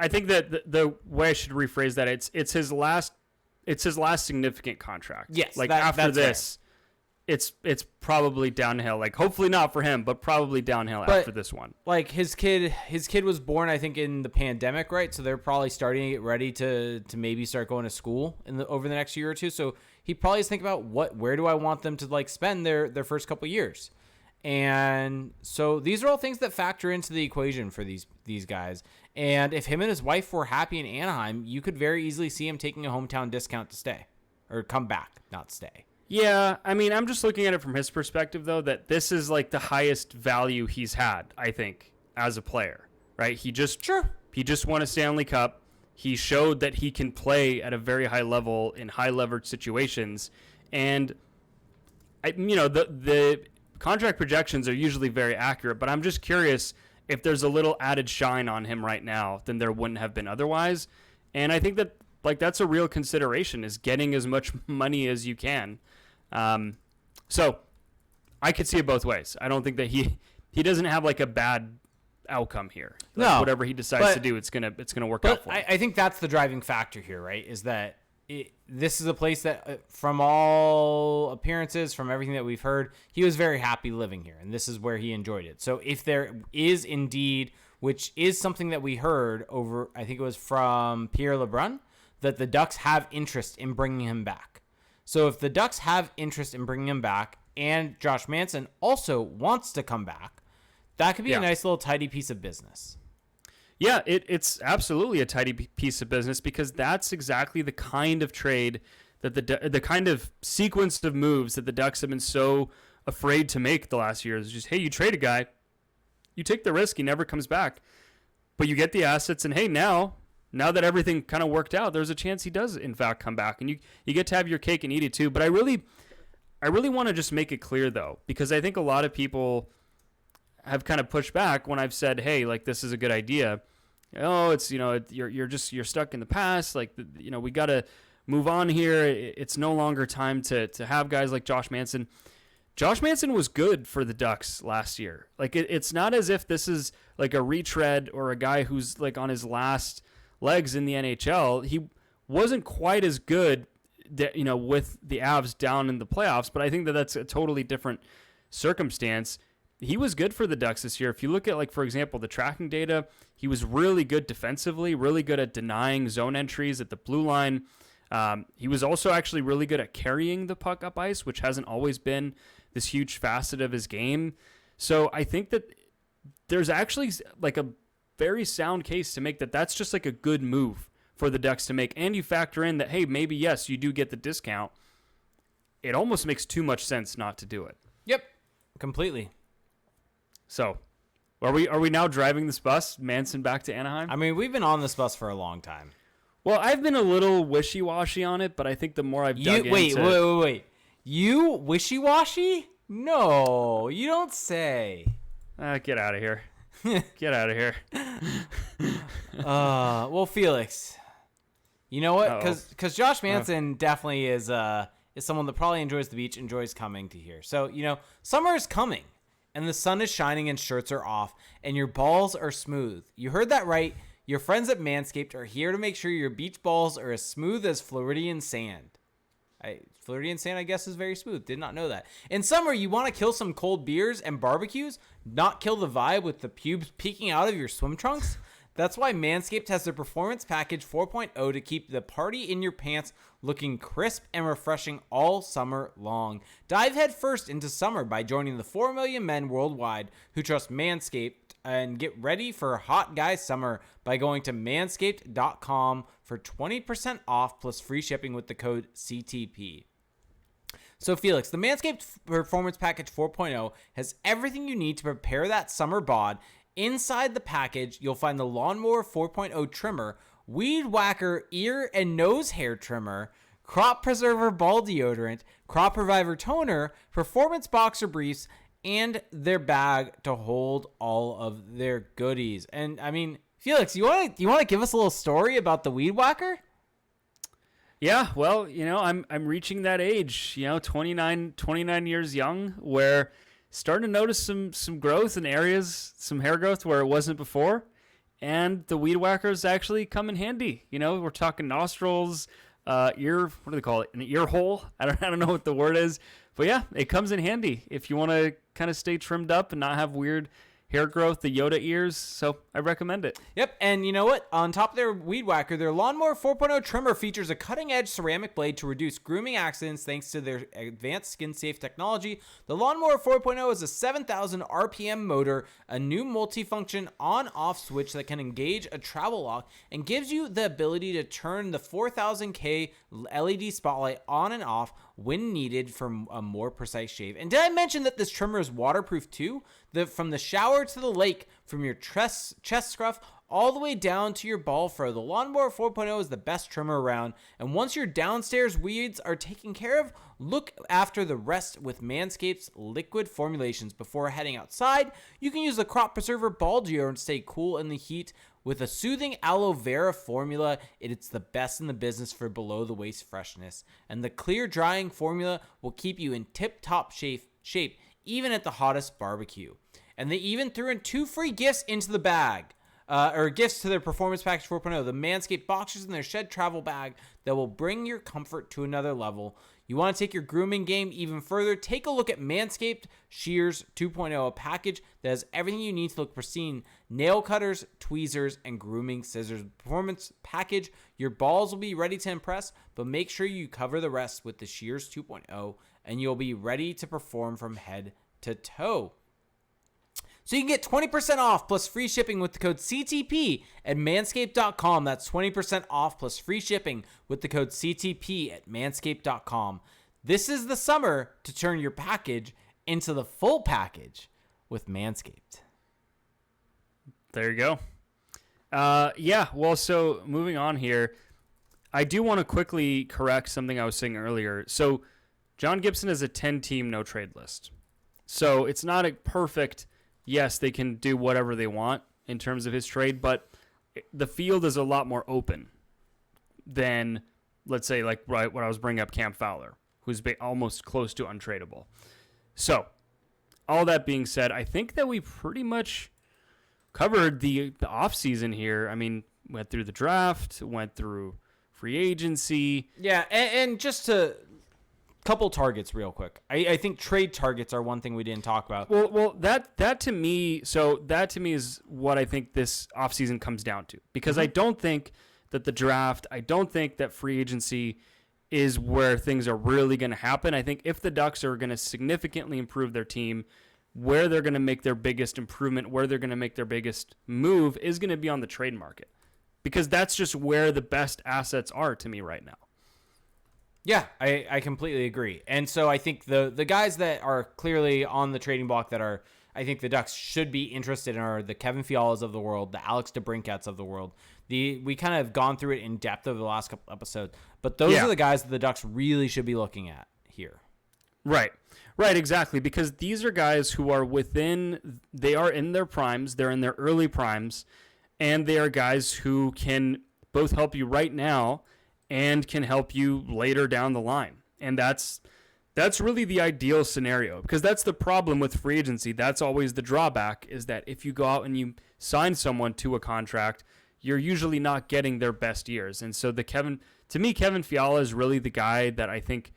think that the way I should rephrase that, it's his last significant contract. Yes, like after this, it's probably downhill. Like hopefully not for him, but probably downhill after this one. Like his kid was born, I think, in the pandemic, right? So they're probably starting to get ready to maybe start going to school over the next year or two. So he probably is thinking about where do I want them to like spend their first couple years. And so these are all things that factor into the equation for these guys. And if him and his wife were happy in Anaheim, you could very easily see him taking a hometown discount to stay or come back, not stay. Yeah, I mean, I'm just looking at it from his perspective, though, that this is like the highest value he's had, I think, as a player, right? He just won a Stanley Cup. He showed that he can play at a very high level in high leverage situations. And, the contract projections are usually very accurate, but I'm just curious if there's a little added shine on him right now than there wouldn't have been otherwise. And I think that like that's a real consideration, is getting as much money as you can. So I could see it both ways. I don't think that he doesn't have like a bad outcome here. Like, no, whatever he decides to do, it's gonna work out for him. I think that's the driving factor here, right? Is that this is a place that, from all appearances, from everything that we've heard, he was very happy living here, and this is where he enjoyed it. So if there is indeed, which is something that we heard over, I think it was from Pierre LeBrun, that the Ducks have interest in bringing him back. So if the Ducks have interest in bringing him back, and Josh Manson also wants to come back, that could be a nice little tidy piece of business. Yeah, it's absolutely a tidy piece of business, because that's exactly the kind of trade that the kind of sequence of moves that the Ducks have been so afraid to make the last year. Is just, hey, you trade a guy, you take the risk, he never comes back, but you get the assets, and hey, now that everything kind of worked out, there's a chance he does in fact come back, and you get to have your cake and eat it too. But I really want to just make it clear, though, because I think a lot of people have kind of pushed back when I've said, hey, like, this is a good idea. Oh, it's, you're stuck in the past. Like, we got to move on here. It's no longer time to have guys like Josh Manson. Josh Manson was good for the Ducks last year. Like, it's not as if this is like a retread or a guy who's like on his last legs in the NHL. He wasn't quite as good with the Avs down in the playoffs, but I think that that's a totally different circumstance. He was good for the Ducks this year. If you look at, like, for example, the tracking data, he was really good defensively, really good at denying zone entries at the blue line. He was also actually really good at carrying the puck up ice, which hasn't always been this huge facet of his game. So I think that there's actually like a very sound case to make that that's just like a good move for the Ducks to make. And you factor in that, hey, maybe, yes, you do get the discount. It almost makes too much sense not to do it. Yep, completely. So are we now driving this bus, Manson, back to Anaheim? I mean, we've been on this bus for a long time. Well, I've been a little wishy-washy on it, but I think the more I've dug into... Wait. You wishy-washy? No, you don't say. Get out of here. Get out of here. Well, Felix, you know what? Because Josh Manson definitely is someone that probably enjoys the beach, enjoys coming to here. So, summer is coming, and the sun is shining and shirts are off, and your balls are smooth. You heard that right. Your friends at Manscaped are here to make sure your beach balls are as smooth as Floridian sand. Floridian sand, I guess, is very smooth. Did not know that. In summer, you want to kill some cold beers and barbecues, not kill the vibe with the pubes peeking out of your swim trunks? That's why Manscaped has their Performance Package 4.0 to keep the party in your pants looking crisp and refreshing all summer long. Dive head first into summer by joining the 4 million men worldwide who trust Manscaped, and get ready for hot guy summer by going to manscaped.com for 20% off plus free shipping with the code CTP. So, Felix, the Manscaped Performance Package 4.0 has everything you need to prepare that summer bod. Inside the package, you'll find the Lawnmower 4.0 trimmer, Weed Whacker ear and nose hair trimmer, Crop Preserver ball deodorant, Crop Reviver toner, Performance boxer briefs, and their bag to hold all of their goodies. And I mean, Felix, you want to give us a little story about the Weed Whacker? Yeah, well, I'm reaching that age, 29 years young, where starting to notice some growth in areas, some hair growth where it wasn't before, and the Weed Whackers actually come in handy. We're talking nostrils, ear, what do they call it? An ear hole? I don't know what the word is. But yeah, it comes in handy if you want to kind of stay trimmed up and not have weird hair growth, the Yoda ears. So I recommend it. Yep. And you know what? On top of their Weed Whacker, their Lawnmower 4.0 trimmer features a cutting-edge ceramic blade to reduce grooming accidents thanks to their advanced skin-safe technology. The Lawnmower 4.0 is a 7,000 RPM motor, a new multifunction on-off switch that can engage a travel lock and gives you the ability to turn the 4000K LED spotlight on and off when needed for a more precise shave. And did I mention that this trimmer is waterproof too? From the shower to the lake, from your chest scruff all the way down to your ball fro, the Lawnmower 4.0 is the best trimmer around. And once your downstairs weeds are taken care of, look after the rest with Manscaped's liquid formulations. Before heading outside, you can use the Crop Preserver ball deodorant to stay cool in the heat. With a soothing aloe vera formula, it's the best in the business for below-the-waist freshness. And the clear drying formula will keep you in tip-top shape even at the hottest barbecue. And they even threw in 2 free gifts into the bag, or gifts to their Performance Package 4.0, the Manscaped boxers and their Shed travel bag that will bring your comfort to another level. You want to take your grooming game even further? Take a look at Manscaped Shears 2.0, a package that has everything you need to look pristine. Nail cutters, tweezers, and grooming scissors. Performance package, your balls will be ready to impress, but make sure you cover the rest with the Shears 2.0, and you'll be ready to perform from head to toe. So you can get 20% off plus free shipping with the code CTP at manscaped.com. That's 20% off plus free shipping with the code CTP at manscaped.com. This is the summer to turn your package into the full package with Manscaped. There you go. Yeah, well, so moving on here, I do want to quickly correct something I was saying earlier. So John Gibson is a 10-team no-trade list. So it's not a perfect... Yes, they can do whatever they want in terms of his trade, but the field is a lot more open than, let's say, like what I was bringing up, Cam Fowler, who's almost close to untradeable. So, all that being said, I think that we pretty much covered the offseason here. I mean, went through the draft, went through free agency. Yeah, and just to couple targets real quick. I think trade targets are one thing we didn't talk about. Well, that to me is what I think this offseason comes down to. Because I don't think that the draft, I don't think that free agency is where things are really going to happen. I think if the Ducks are going to significantly improve their team, where they're going to make their biggest improvement, where they're going to make their biggest move is going to be on the trade market. Because that's just where the best assets are to me right now. Yeah, I completely agree. And so I think the guys that are clearly on the trading block that are, I think the Ducks should be interested in are the Kevin Fialas of the world, the Alex DeBrincats of the world. We kind of gone through it in depth over the last couple episodes, but those are the guys that the Ducks really should be looking at here. Right, exactly. Because these are guys who are they are in their primes, they're in their early primes, and they are guys who can both help you right now and can help you later down the line. And that's really the ideal scenario, because that's the problem with free agency. That's always the drawback, is that if you go out and you sign someone to a contract, you're usually not getting their best years. And so Kevin Fiala is really the guy that I think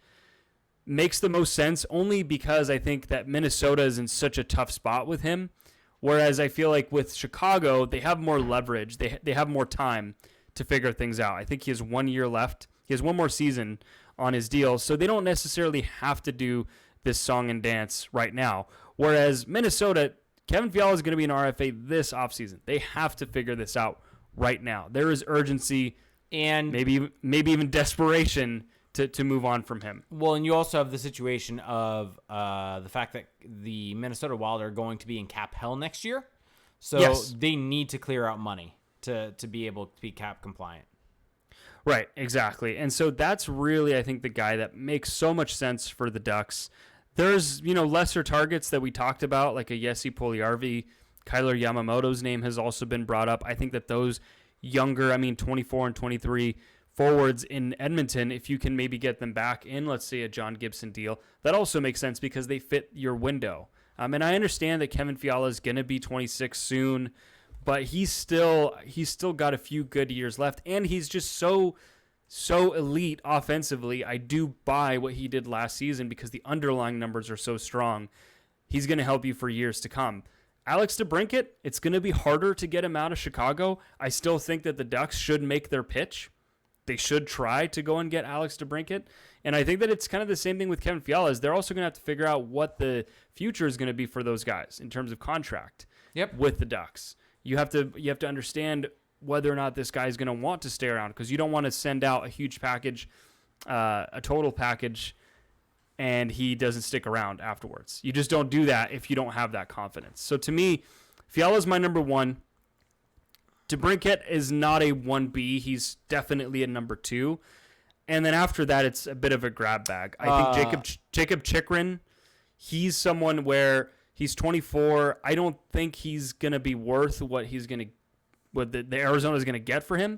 makes the most sense, only because I think that Minnesota is in such a tough spot with him. Whereas I feel like with Chicago, they have more leverage. They have more time to figure things out. I think he has 1 year left. He has one more season on his deal, so they don't necessarily have to do this song and dance right now. Whereas Minnesota, Kevin Fiala is going to be an RFA this offseason. They have to figure this out right now. There is urgency and maybe even desperation to move on from him. Well, and you also have the situation of the fact that the Minnesota Wild are going to be in cap hell next year, so they need to clear out money to be able to be cap compliant. Right, exactly. And so that's really, I think, the guy that makes so much sense for the Ducks. There's, lesser targets that we talked about, like a Jesse Puljujärvi. Kyler Yamamoto's name has also been brought up. I think that those younger, 24 and 23 forwards in Edmonton, if you can maybe get them back in, let's say, a John Gibson deal, that also makes sense because they fit your window. And I understand that Kevin Fiala is going to be 26 soon, but he's still got a few good years left, and he's just so elite offensively. I do buy what he did last season because the underlying numbers are so strong. He's going to help you for years to come. Alex DeBrincat, it's going to be harder to get him out of Chicago. I still think that the Ducks should make their pitch. They should try to go and get Alex DeBrincat. And I think that it's kind of the same thing with Kevin Fiala. They're also going to have to figure out what the future is going to be for those guys in terms of contract with the Ducks. You have to understand whether or not this guy is going to want to stay around, because you don't want to send out a huge package, a total package, and he doesn't stick around afterwards. You just don't do that if you don't have that confidence. So to me, Fiala's my number one. DeBrincat is not a 1B. He's definitely a number 2. And then after that, it's a bit of a grab bag. I think Jacob Chikrin, he's someone where he's 24. I don't think he's going to be worth what the Arizona is going to get for him.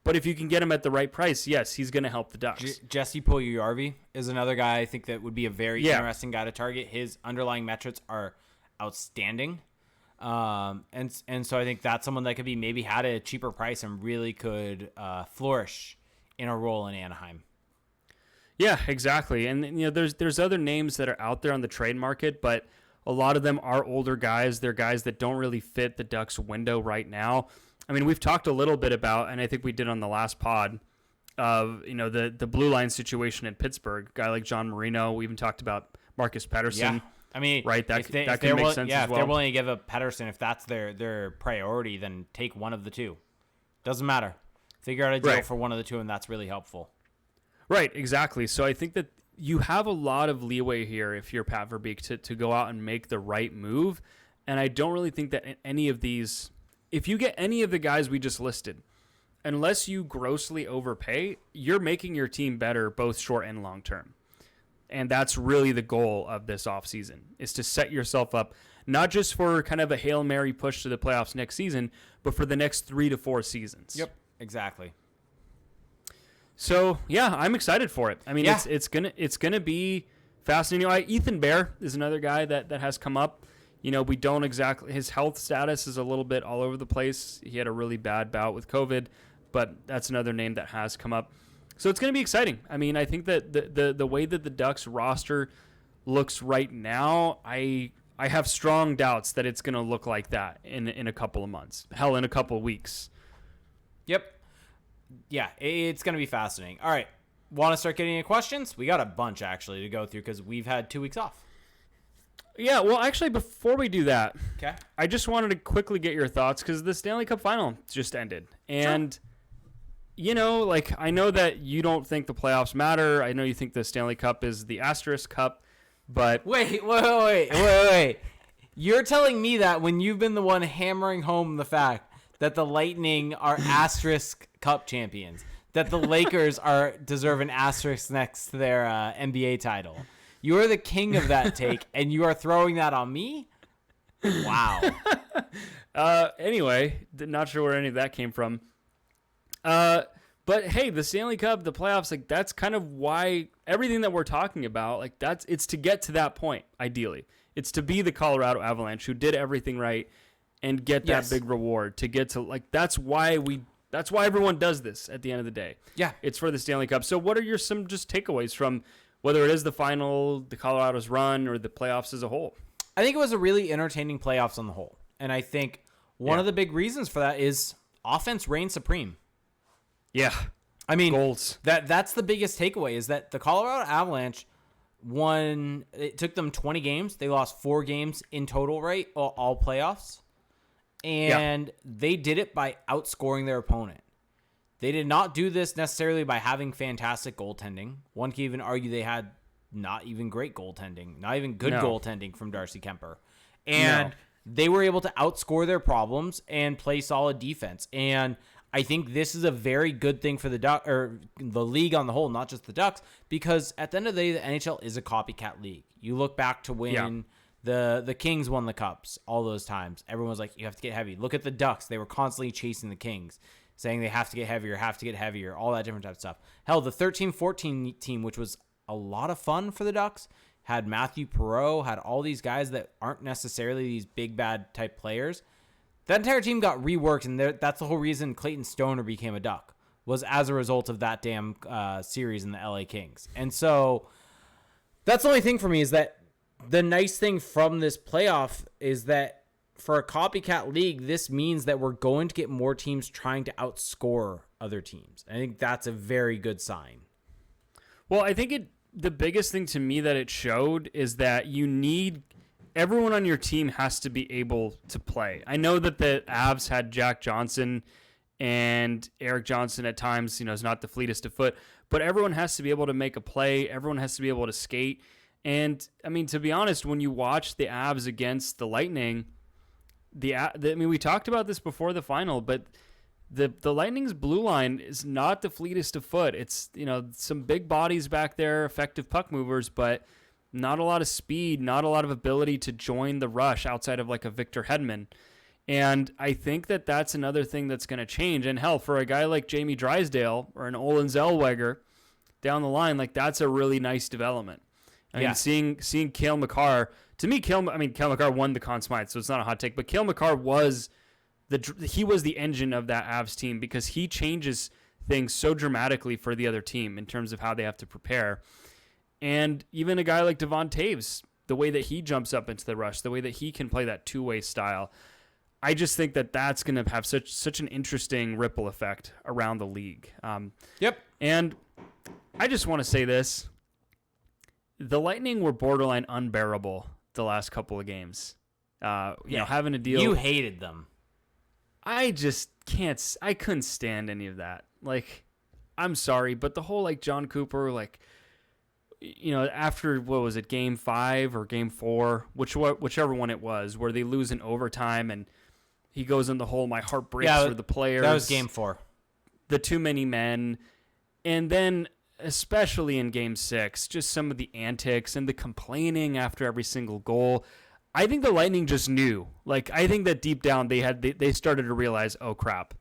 But if you can get him at the right price, yes, he's going to help the Ducks. Jesse Puljujärvi is another guy I think that would be a very interesting guy to target. His underlying metrics are outstanding. And so I think that's someone that could be maybe had a cheaper price and really could flourish in a role in Anaheim. Yeah, exactly. And there's other names that are out there on the trade market, but a lot of them are older guys. They're guys that don't really fit the Ducks window right now. We've talked a little bit about, and I think we did on the last pod, of the blue line situation in Pittsburgh. A guy like John Marino. We even talked about Marcus Pettersson. Yeah. Right, that could make sense as well. If they're willing to give up Pettersson, if that's their priority, then take one of the two. Doesn't matter. Figure out a deal for one of the two, and that's really helpful. Right, exactly. So I think that you have a lot of leeway here if you're Pat Verbeek to go out and make the right move. And I don't really think that any of these, if you get any of the guys we just listed, unless you grossly overpay, you're making your team better both short and long term. And that's really the goal of this offseason, is to set yourself up not just for kind of a Hail Mary push to the playoffs next season, but for the next 3 to 4 seasons. Yep, exactly. So, yeah, I'm excited for it. It's gonna be fascinating. Ethan Bear is another guy that has come up. We don't exactly, his health status is a little bit all over the place. He had a really bad bout with COVID, but that's another name that has come up. So it's going to be exciting. I mean, I think that the way that the Ducks roster looks right now, I have strong doubts that it's going to look like that in a couple of months. Hell, in a couple of weeks. Yep. Yeah, it's going to be fascinating. All right. Want to start getting any questions? We got a bunch, actually, to go through because we've had 2 weeks off. Yeah, well, actually, before we do that, Okay. I just wanted to quickly get your thoughts because the Stanley Cup final just ended. And, you know, like, I know that you don't think the playoffs matter. I know you think the Stanley Cup is the asterisk cup, but... Wait. You're telling me that when you've been the one hammering home the fact that the Lightning are asterisk cup champions, that the Lakers deserve an asterisk next to their NBA title. You are the king of that take, and you are throwing that on me? Wow. Anyway, not sure where any of that came from. But hey, the Stanley Cup, the playoffs, like that's kind of why everything that we're talking about, like it's to get to that point, ideally. It's to be the Colorado Avalanche who did everything right and get that big reward to get to like that's why everyone does this at the end of the day. Yeah. It's for the Stanley Cup. So what are some just takeaways from whether it is the final, the Colorado's run, or the playoffs as a whole? I think it was a really entertaining playoffs on the whole. And I think one of the big reasons for that is offense reigns supreme. Yeah. I mean, goals. That's the biggest takeaway is that the Colorado Avalanche won. It took them 20 games. They lost 4 games in total, right? All playoffs. And they did it by outscoring their opponent. They did not do this necessarily by having fantastic goaltending. One can even argue they had not even great goaltending, not even good goaltending from Darcy Kemper. And they were able to outscore their problems and play solid defense. And I think this is a very good thing for the league on the whole, not just the Ducks, because at the end of the day, the NHL is a copycat league. You look back to when the Kings won the Cups all those times. Everyone was like, you have to get heavy. Look at the Ducks. They were constantly chasing the Kings, saying they have to get heavier, all that different type of stuff. Hell, the 13-14 team, which was a lot of fun for the Ducks, had Matthew Perreault, had all these guys that aren't necessarily these big bad type players. That entire team got reworked, and that's the whole reason Clayton Stoner became a Duck, was as a result of that damn series in the LA Kings. And so that's the only thing for me is that the nice thing from this playoff is that for a copycat league, this means that we're going to get more teams trying to outscore other teams. I think that's a very good sign. Well, I think the biggest thing to me that it showed is that everyone on your team has to be able to play. I know that the Avs had Jack Johnson and Eric Johnson at times, is not the fleetest of foot, but everyone has to be able to make a play. Everyone has to be able to skate. And I mean, to be honest, when you watch the Avs against the Lightning, we talked about this before the final, but the Lightning's blue line is not the fleetest of foot. It's, some big bodies back there, effective puck movers, but not a lot of speed, not a lot of ability to join the rush outside of like a Victor Hedman. And I think that that's another thing that's going to change. And hell, for a guy like Jamie Drysdale or an Olin Zellweger down the line, like that's a really nice development. I mean, seeing Cale Makar, to me, Cale Makar won the Conn Smythe, so it's not a hot take, but Cale Makar was the engine of that Avs team because he changes things so dramatically for the other team in terms of how they have to prepare. And even a guy like Devon Taves, the way that he jumps up into the rush, the way that he can play that two-way style, I just think that that's going to have such an interesting ripple effect around the league. And I just want to say this. The Lightning were borderline unbearable the last couple of games. Having to deal... You hated them. I just can't... I couldn't stand any of that. Like, I'm sorry, but the whole, like, John Cooper, like... after, what was it, Game 5 or Game 4, whichever one it was, where they lose in overtime and he goes in the hole, my heart breaks for the players. That was Game 4. The too many men. And then, especially in Game 6, just some of the antics and the complaining after every single goal. I think the Lightning just knew. Like, I think that deep down they started to realize, oh, crap.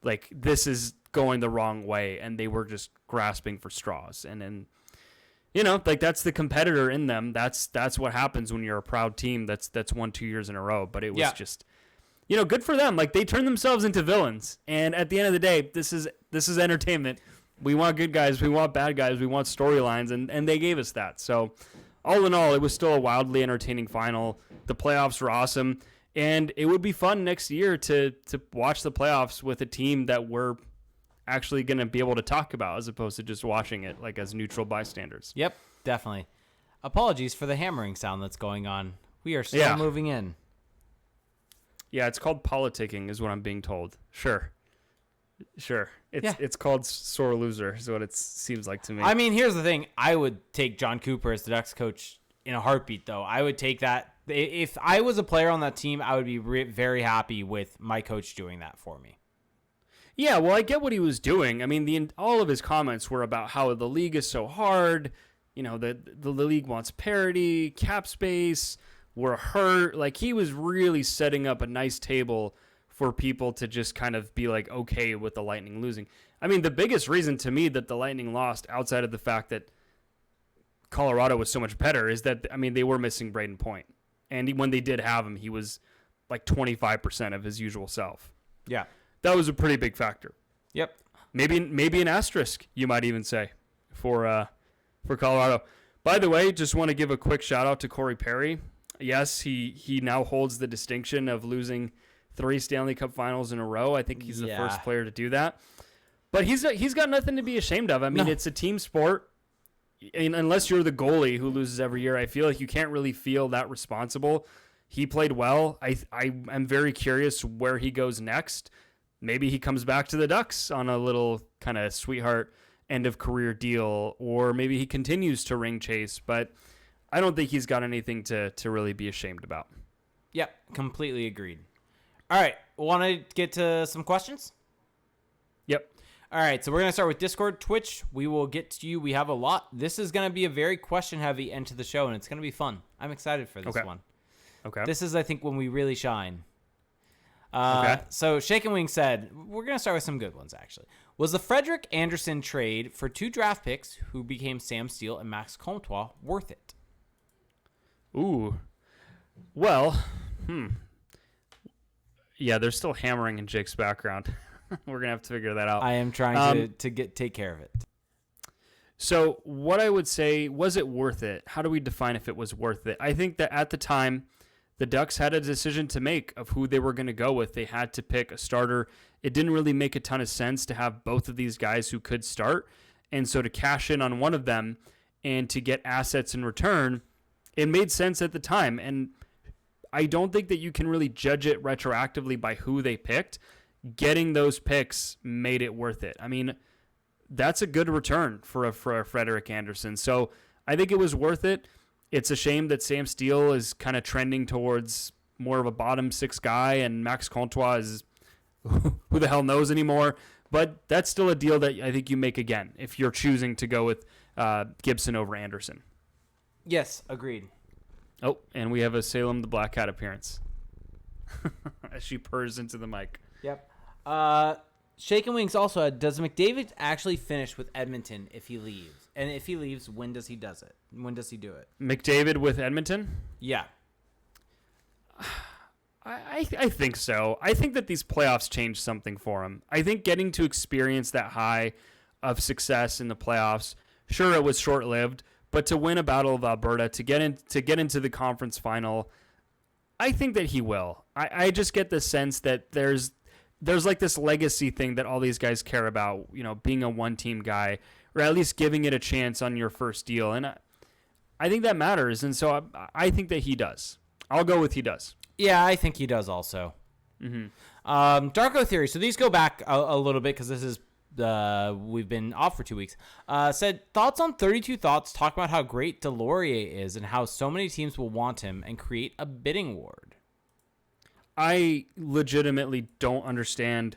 Like, this is going the wrong way, and they were just grasping for straws. And then... that's the competitor in them. That's what happens when you're a proud team that's won 2 years in a row. But it was just, good for them. Like, they turned themselves into villains. And at the end of the day, this is entertainment. We want good guys. We want bad guys. We want storylines, and they gave us that. So, all in all, it was still a wildly entertaining final. The playoffs were awesome, and it would be fun next year to watch the playoffs with a team that we're actually going to be able to talk about as opposed to just watching it like as neutral bystanders. Yep, definitely. Apologies for the hammering sound that's going on. We are still moving in. Yeah, it's called politicking is what I'm being told. Sure. It's called sore loser is what it seems like to me. I mean, here's the thing. I would take John Cooper as the Ducks coach in a heartbeat, though. I would take that. If I was a player on that team, I would be very happy with my coach doing that for me. Yeah, well, I get what he was doing. I mean, all of his comments were about how the league is so hard. You know, the league wants parity, cap space, we're hurt. Like, he was really setting up a nice table for people to just kind of be like, okay with the Lightning losing. I mean, the biggest reason to me that the Lightning lost, outside of the fact that Colorado was so much better, is that, I mean, they were missing Braden Point. And when they did have him, he was like 25% of his usual self. Yeah. That was a pretty big factor. Yep. Maybe an asterisk, you might even say, for Colorado. By the way, just want to give a quick shout out to Corey Perry. Yes, he now holds the distinction of losing 3 Stanley Cup finals in a row. I think he's the first player to do that. But he's got nothing to be ashamed of. I mean, It's a team sport. And unless you're the goalie who loses every year, I feel like you can't really feel that responsible. He played well. I'm very curious where he goes next. Maybe he comes back to the Ducks on a little kind of sweetheart end of career deal, or maybe he continues to ring chase, but I don't think he's got anything to really be ashamed about. Yep, completely agreed. All right, want to get to some questions? Yep. All right, so we're going to start with Discord. Twitch, we will get to you. We have a lot. This is going to be a very question-heavy end to the show, and it's going to be fun. I'm excited for this one. Okay. This is, I think, when we really shine. Okay. So Shaken Wing said, we're going to start with some good ones, actually. Was the Frederik Andersen trade for 2 draft picks who became Sam Steele and Max Comtois worth it? Ooh. Well, yeah, they're still hammering in Jake's background. We're going to have to figure that out. I am trying to take care of it. So what I would say, was it worth it? How do we define if it was worth it? I think that at the time, the Ducks had a decision to make of who they were going to go with. They had to pick a starter. It didn't really make a ton of sense to have both of these guys who could start. And so to cash in on one of them and to get assets in return, it made sense at the time. And I don't think that you can really judge it retroactively by who they picked. Getting those picks made it worth it. I mean, that's a good return for a Frederik Andersen. So I think it was worth it. It's a shame that Sam Steele is kind of trending towards more of a bottom 6 guy, and Max Comtois is who the hell knows anymore. But that's still a deal that I think you make again if you're choosing to go with Gibson over Andersen. Yes, agreed. Oh, and we have a Salem the Black Cat appearance as she purrs into the mic. Yep. Shaken Wings also had, does McDavid actually finish with Edmonton if he leaves? And if he leaves, when does he do it? McDavid with Edmonton? Yeah. I think so. I think that these playoffs changed something for him. I think getting to experience that high of success in the playoffs, sure, it was short-lived, but to win a Battle of Alberta, to get into the conference final, I think that he will. I just get the sense that there's like this legacy thing that all these guys care about, you know, being a one-team guy, or at least giving it a chance on your first deal. And I think that matters. And so I think that he does. I'll go with he does. Yeah, I think he does also. Mm-hmm. Darko Theory. So these go back a little bit because this is we've been off for 2 weeks. Said, thoughts on 32 Thoughts talk about how great Delorier is and how so many teams will want him and create a bidding war. I legitimately don't understand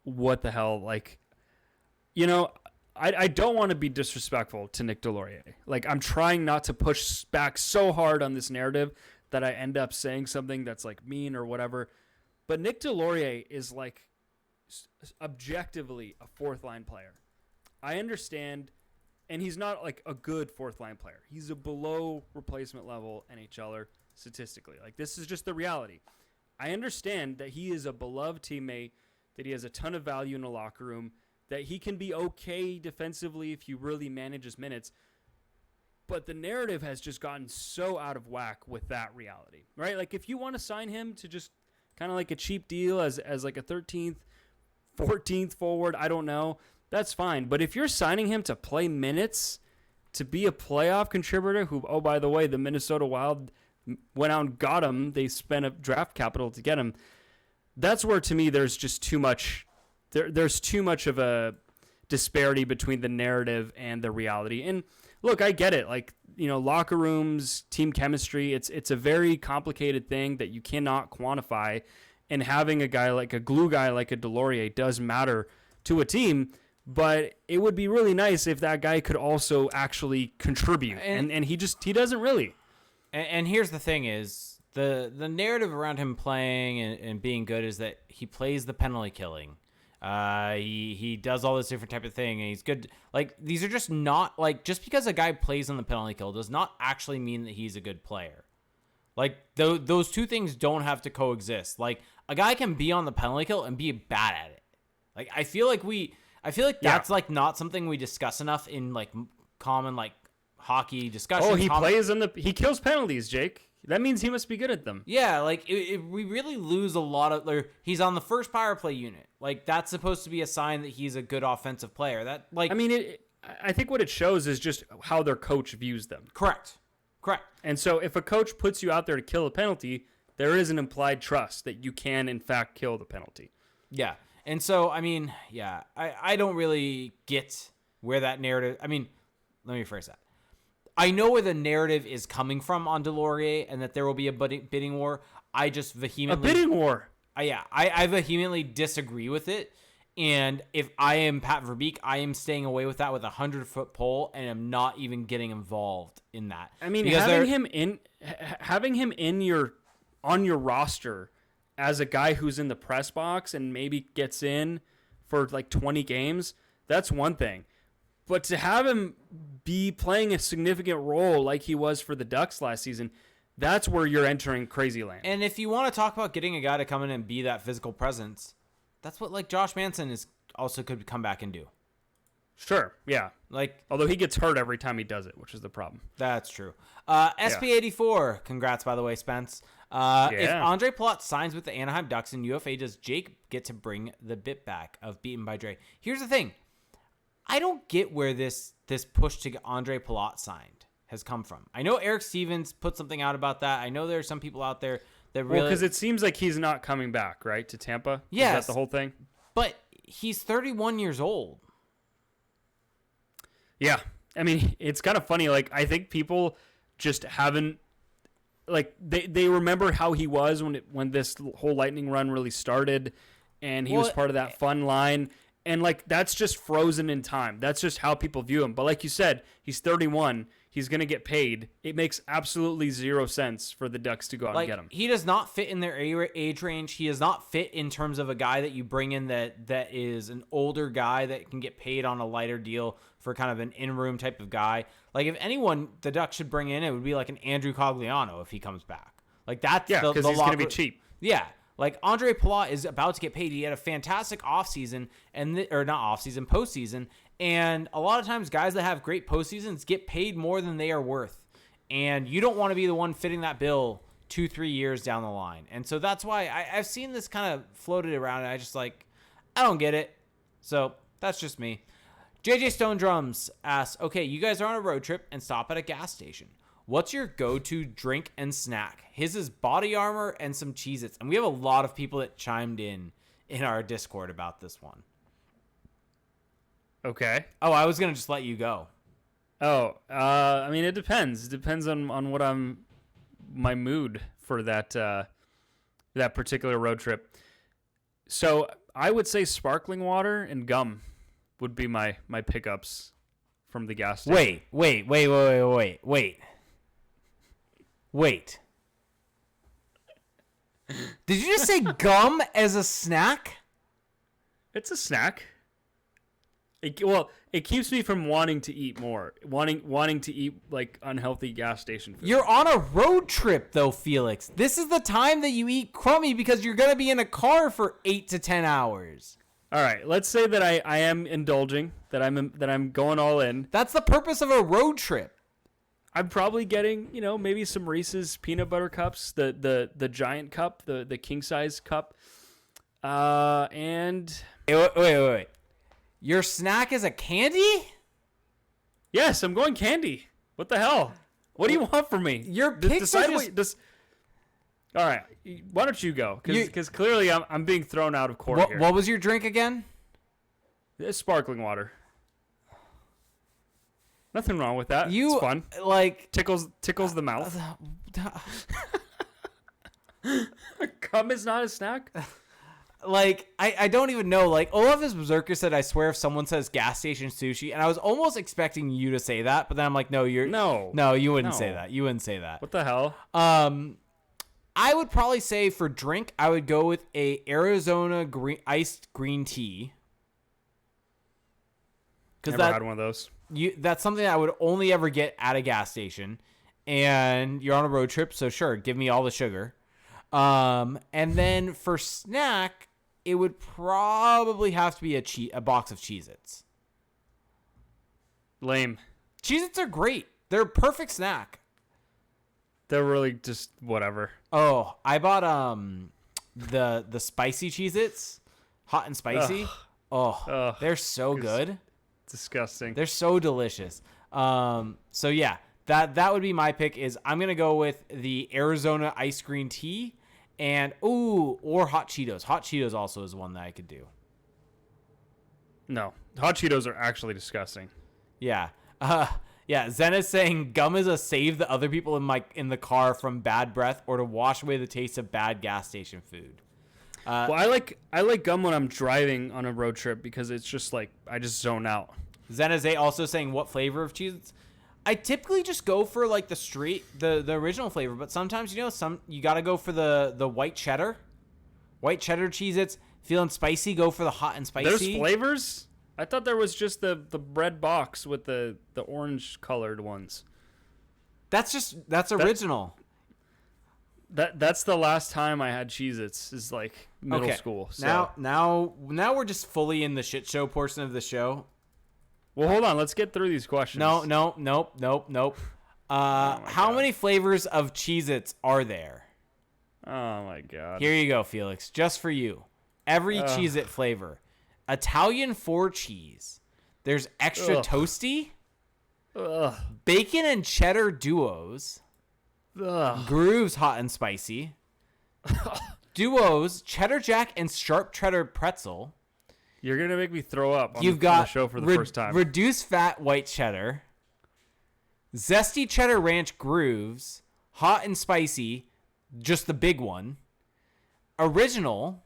what the hell, like, you know, I don't want to be disrespectful to Nick Delorier. Like, I'm trying not to push back so hard on this narrative that I end up saying something that's like mean or whatever. But Nick Delorier is like objectively a 4th line player. I understand, and he's not like a good 4th line player. He's a below replacement level NHLer statistically. Like, this is just the reality. I understand that he is a beloved teammate, that he has a ton of value in the locker room, that he can be okay defensively if you really manage his minutes. But the narrative has just gotten so out of whack with that reality, right? Like if you want to sign him to just kind of like a cheap deal as like a 13th, 14th forward, I don't know, that's fine. But if you're signing him to play minutes, to be a playoff contributor who, oh, by the way, the Minnesota Wild went out and got him, they spent a draft capital to get him, that's where to me there's just too much, there's too much of a disparity between the narrative and the reality. And look, I get it. Like, you know, locker rooms, team chemistry, it's a very complicated thing that you cannot quantify. And having a guy like a glue guy like a Delorier does matter to a team. But it would be really nice if that guy could also actually contribute. And he doesn't really. And here's the thing is, the narrative around him playing and being good is that he plays the penalty killing. He does all this different type of thing, and he's good. Like, these are just not, like, just because a guy plays on the penalty kill does not actually mean that he's a good player. Like, those two things don't have to coexist. Like, a guy can be on the penalty kill and be bad at it. Like, I feel like that's like not something we discuss enough in like common like hockey discussions. Oh, he kills penalties, Jake. That means he must be good at them. Yeah, like we really lose a lot of. Like, he's on the first power play unit. Like, that's supposed to be a sign that he's a good offensive player. That, like, I mean, I think what it shows is just how their coach views them. Correct. And so if a coach puts you out there to kill a penalty, there is an implied trust that you can in fact kill the penalty. Yeah. And so, I mean, yeah, I don't really get where that narrative... I mean, let me rephrase that. I know where the narrative is coming from on Delorier and that there will be a bidding war. I just vehemently... A bidding war? I vehemently disagree with it. And if I am Pat Verbeek, I am staying away with that with a 100-foot pole and am not even getting involved in that. I mean, having him on your roster as a guy who's in the press box and maybe gets in for like 20 games, that's one thing. But to have him be playing a significant role like he was for the Ducks last season, that's where you're entering crazy land. And if you want to talk about getting a guy to come in and be that physical presence, that's what like Josh Manson is also could come back and do. Sure, yeah. Like, although he gets hurt every time he does it, which is the problem. That's true. SP84, congrats by the way, Spence. If Andre Palat signs with the Anaheim Ducks in UFA, does Jake get to bring the bit back of Beaten by Dre? Here's the thing. I don't get where this push to get Andre Palat signed has come from. I know Eric Stevens put something out about that. I know there are some people out there that really... Well, because it seems like he's not coming back, right, to Tampa? Yes. Is that the whole thing? But he's 31 years old. Yeah. I mean, it's kind of funny. Like, I think people just haven't... Like, they remember how he was when this whole Lightning run really started, and he was part of that fun line. And, like, that's just frozen in time. That's just how people view him. But like you said, he's 31. He's going to get paid. It makes absolutely zero sense for the Ducks to go out and get him. He does not fit in their age range. He does not fit in terms of a guy that you bring in that is an older guy that can get paid on a lighter deal for kind of an in-room type of guy. Like, if anyone the Ducks should bring in, it would be like an Andrew Cogliano if he comes back. Like, that's because he's going to be cheap. Yeah. Like, Andre Palat is about to get paid. He had a fantastic offseason, postseason. And a lot of times guys that have great postseasons get paid more than they are worth. And you don't want to be the one fitting that bill 2-3 years down the line. And so that's why I've seen this kind of floated around, and I don't get it. So that's just me. JJ Stone Drums asks, okay, you guys are on a road trip and stop at a gas station. What's your go-to drink and snack? His is Body Armor and some Cheez-Its. And we have a lot of people that chimed in our Discord about this one. Okay. Oh, I was going to just let you go. Oh, I mean, it depends. It depends on what my mood for that particular road trip. So I would say sparkling water and gum would be my pickups from the gas station. Wait. Did you just say gum as a snack? It's a snack. It keeps me from wanting to eat more, wanting to eat like unhealthy gas station food. You're on a road trip though, Felix. This is the time that you eat crummy because you're going to be in a car for 8 to 10 hours. All right, let's say that I am indulging, that I'm going all in. That's the purpose of a road trip. I'm probably getting, maybe some Reese's peanut butter cups, the giant cup, the king size cup. And Wait. Your snack is a candy? yes, I'm going candy. What the hell? What do you want from me? Your picks are just... All right, why don't you go? Because clearly I'm being thrown out of court here. What was your drink again? It's sparkling water. Nothing wrong with that. You it's fun. Like tickles the mouth. Gum is not a snack. Like I don't even know. Like Olaf is Berserker said, I swear if someone says gas station sushi, and I was almost expecting you to say that, but then I'm like, no, you wouldn't say that. You wouldn't say that. What the hell? I would probably say for drink, I would go with a Arizona iced green tea. Never had one of those. That's something I would only ever get at a gas station, and you're on a road trip, so sure, give me all the sugar. And then for snack, it would probably have to be a box of Cheez-Its. Lame. Cheez-Its are great. They're a perfect snack. They're really just whatever. Oh, I bought the spicy Cheez-Its, hot and spicy. Ugh. They're so good. Disgusting. They're so delicious. So yeah, that would be my pick. Is I'm gonna go with the Arizona ice green tea, or hot Cheetos. Hot Cheetos also is one that I could do. No, hot Cheetos are actually disgusting. Yeah. Yeah, Zen is saying gum is a save the other people in the car from bad breath or to wash away the taste of bad gas station food. Well, I like gum when I'm driving on a road trip because it's just like I just zone out. Zen is also saying what flavor of Cheez-Its? I typically just go for like the original flavor, but sometimes you got to go for the white cheddar. White cheddar Cheez-Its, feeling spicy, go for the hot and spicy. There's flavors? I thought there was just the red box with the orange colored ones. That's original. That's the last time I had Cheez-Its is like middle school. So. Now we're just fully in the shit show portion of the show. Well, hold on. Let's get through these questions. Nope. How many flavors of Cheez-Its are there? Oh my god. Here you go, Felix. Just for you. Every Cheez-It flavor. Italian 4 cheese. There's extra toasty. Bacon and cheddar duos. Grooves hot and spicy. Duos cheddar jack and sharp cheddar pretzel. You're gonna make me throw up. You've got on the show for the first time. Reduced fat white cheddar. Zesty cheddar ranch grooves. Hot and spicy. Just the big one. Original.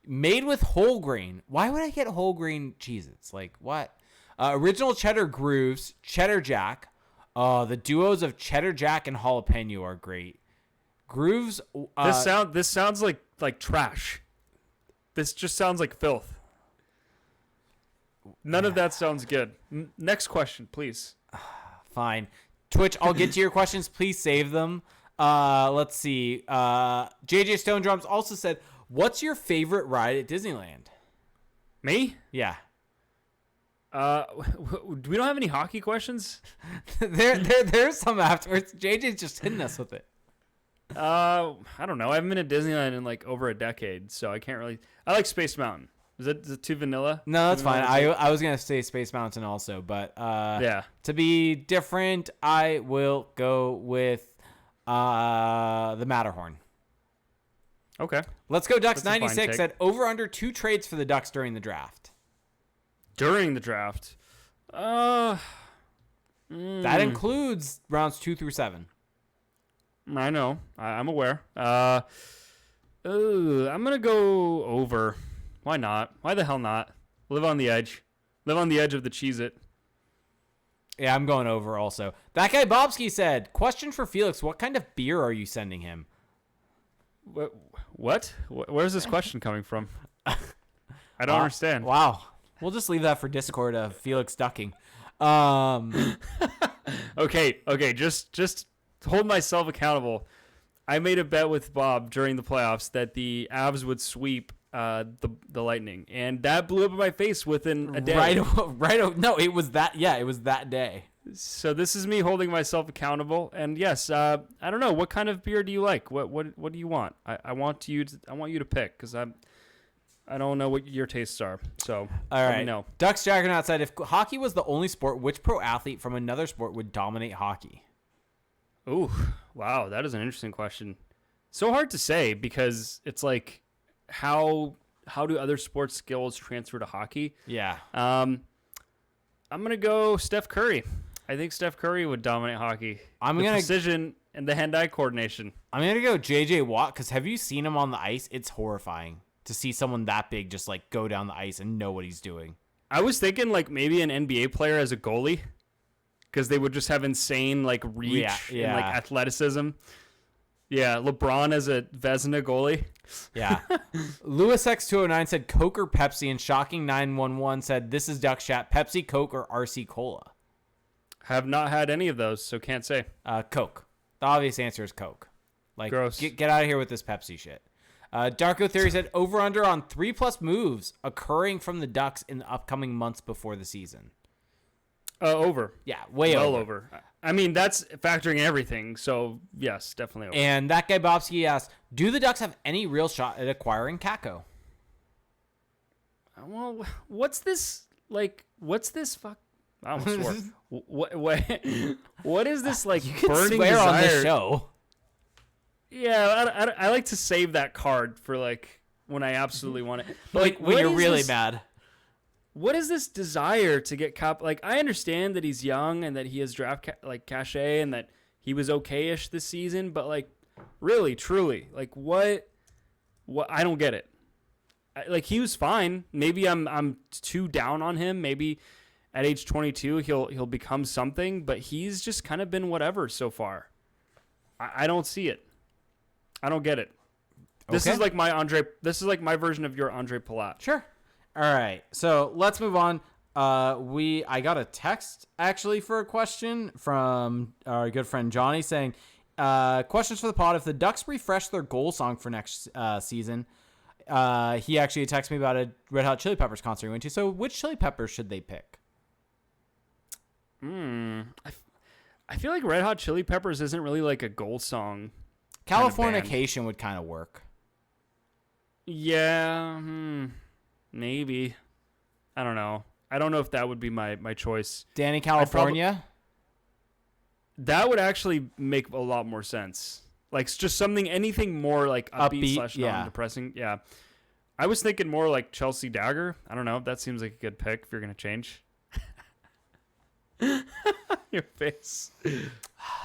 Made with whole grain. Why would I get whole grain Cheez-Its? Like, what? Original cheddar grooves, cheddar jack. The duos of cheddar jack and jalapeno are great. Grooves. This sounds like trash. This just sounds like filth. None of that sounds good. Next question, please. Fine. Twitch, I'll get to your questions. Please save them. Let's see. JJ Stone Drums also said, what's your favorite ride at Disneyland? Me? Yeah. We don't have any hockey questions? There's some afterwards. JJ's just hitting us with it. I don't know. I haven't been to Disneyland in like over a decade, so I can't really. I like Space Mountain. Is it too vanilla? No, that's fine. I was gonna say Space Mountain also, but yeah. To be different, I will go with the Matterhorn. Okay. Let's go Ducks. 96 said over under 2 trades for the Ducks during the draft. During the draft, that includes rounds 2 through 7. I know. I'm aware. I'm gonna go over. Why not? Why the hell not? Live on the edge. Live on the edge of the Cheez-It. Yeah, I'm going over also. That guy Bobski said, question for Felix, what kind of beer are you sending him? What? Where's this question coming from? I don't understand. Wow. We'll just leave that for Discord of Felix ducking. Okay. Just hold myself accountable. I made a bet with Bob during the playoffs that the Avs would sweep the Lightning, and that blew up in my face within a day. Right. No, it was that. Yeah, it was that day. So this is me holding myself accountable. And yes, I don't know, what kind of beer do you like? What do you want? I want you to pick, because I don't know what your tastes are. So all right, let me know. Ducks Juggernaut said, if hockey was the only sport, which pro athlete from another sport would dominate hockey? Ooh, wow, that is an interesting question. So hard to say, because it's like, how do other sports skills transfer to hockey? Yeah. I'm gonna go Steph Curry. I think Steph Curry would dominate hockey. Precision and the hand-eye coordination. I'm gonna go JJ Watt, because have you seen him on the ice? It's horrifying to see someone that big just like go down the ice and know what he's doing. I was thinking like maybe an NBA player as a goalie, because they would just have insane like reach and like athleticism. Yeah, LeBron as a Vezina goalie. Yeah. Lewis X209 said Coke or Pepsi, and Shocking 911 said, this is Duck Chat, Pepsi, Coke, or RC Cola. Have not had any of those, so can't say. Coke. The obvious answer is Coke. Like, gross. Get out of here with this Pepsi shit. Darko Theory said over under on 3+ moves occurring from the Ducks in the upcoming months before the season. Over. Yeah, way well over. I mean, that's factoring everything. So yes, definitely over. And that guy Bobsky asked, do the Ducks have any real shot at acquiring Kako? Well, what's this fuck? I almost swore. What is this like you can burning swear desire? On this show? Yeah, I like to save that card for like when I absolutely want it. But, like when you're really mad. What is this desire to get Cup? Like, I understand that he's young and that he has draft cachet and that he was okay-ish this season, but like, really, truly, like what? I don't get it. Like, he was fine. Maybe I'm too down on him. Maybe at age 22 he'll become something, but he's just kind of been whatever so far. I don't see it. I don't get it. This is like my Andre. This is like my version of your Andre Palat. Sure. All right, so let's move on. I got a text actually for a question from our good friend Johnny saying, questions for the pod. If the Ducks refresh their goal song for next season, he actually texted me about a Red Hot Chili Peppers concert he went to. So which Chili Peppers should they pick? I feel like Red Hot Chili Peppers isn't really like a goal song. Californication would kind of work. Yeah, maybe. I don't know. I don't know if that would be my choice. Danny California? That would actually make a lot more sense. Like, just anything more like upbeat / non-depressing. Yeah. I was thinking more like Chelsea Dagger. I don't know. That seems like a good pick if you're going to change. Your face.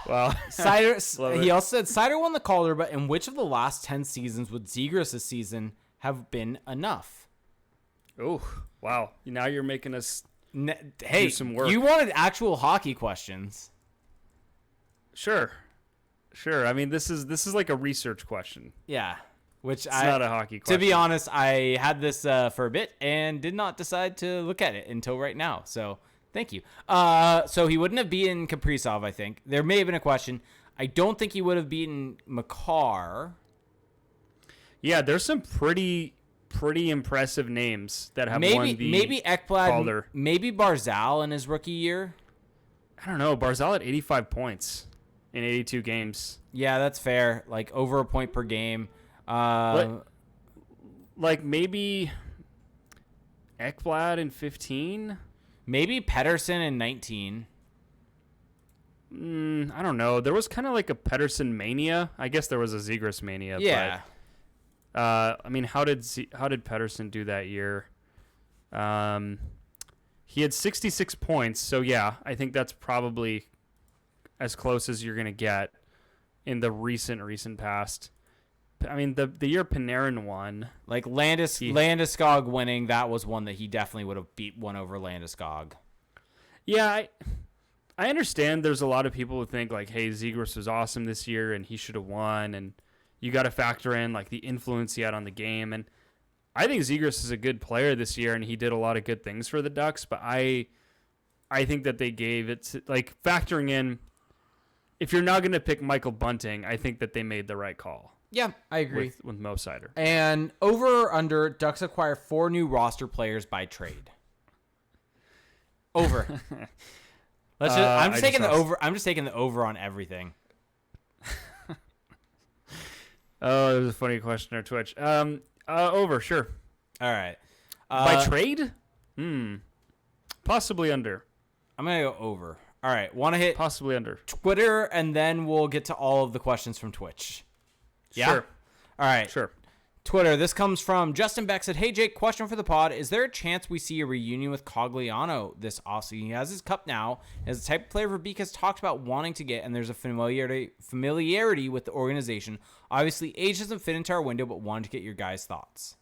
Wow. Cider. He also said Cider won the Calder, but in which of the last 10 seasons would Zegras' season have been enough? Oh, wow. Now you're making us do some work. You wanted actual hockey questions. Sure. I mean, this is like a research question. Yeah. It's not a hockey question. To be honest, I had this for a bit and did not decide to look at it until right now. So thank you. So he wouldn't have beaten Kaprizov, I think. There may have been a question. I don't think he would have beaten Makar. Yeah, there's some pretty impressive names that have won the maybe Ekblad, Calder. Maybe Barzal in his rookie year. I don't know. Barzal at 85 points in 82 games. Yeah, that's fair. Like over a point per game. Like maybe Ekblad in 15. Maybe Pettersson in 19. I don't know. There was kind of like a Pettersson mania. I guess there was a Zegras mania. Yeah. But, I mean, how did Pettersson do that year? He had 66 points. So yeah, I think that's probably as close as you're gonna get in the recent past. I mean, the year Panarin won, like Landeskog winning, that was one that he definitely would have won over Landeskog. Yeah, I understand. There's a lot of people who think like, hey, Zegras was awesome this year and he should have won, and you got to factor in like the influence he had on the game. And I think Zegras is a good player this year, and he did a lot of good things for the Ducks. But I think that they gave it like factoring in. If you're not going to pick Michael Bunting, I think that they made the right call. Yeah, I agree. With Mo Sider. And over or under, Ducks acquire 4 new roster players by trade. Over. I'm just taking the over. I'm just taking the over on everything. Oh, there's a funny question on Twitch. Over, sure. All right. By trade? Possibly under. I'm gonna go over. All right. Want to hit possibly under Twitter, and then we'll get to all of the questions from Twitch. Yeah. Sure. All right. Sure. Twitter. This comes from Justin Beck. Said, "Hey Jake, question for the pod: is there a chance we see a reunion with Cogliano this offseason? He has his cup now. As the type of player Verbeek has talked about wanting to get, and there's a familiarity with the organization. Obviously, age doesn't fit into our window, but wanted to get your guys' thoughts."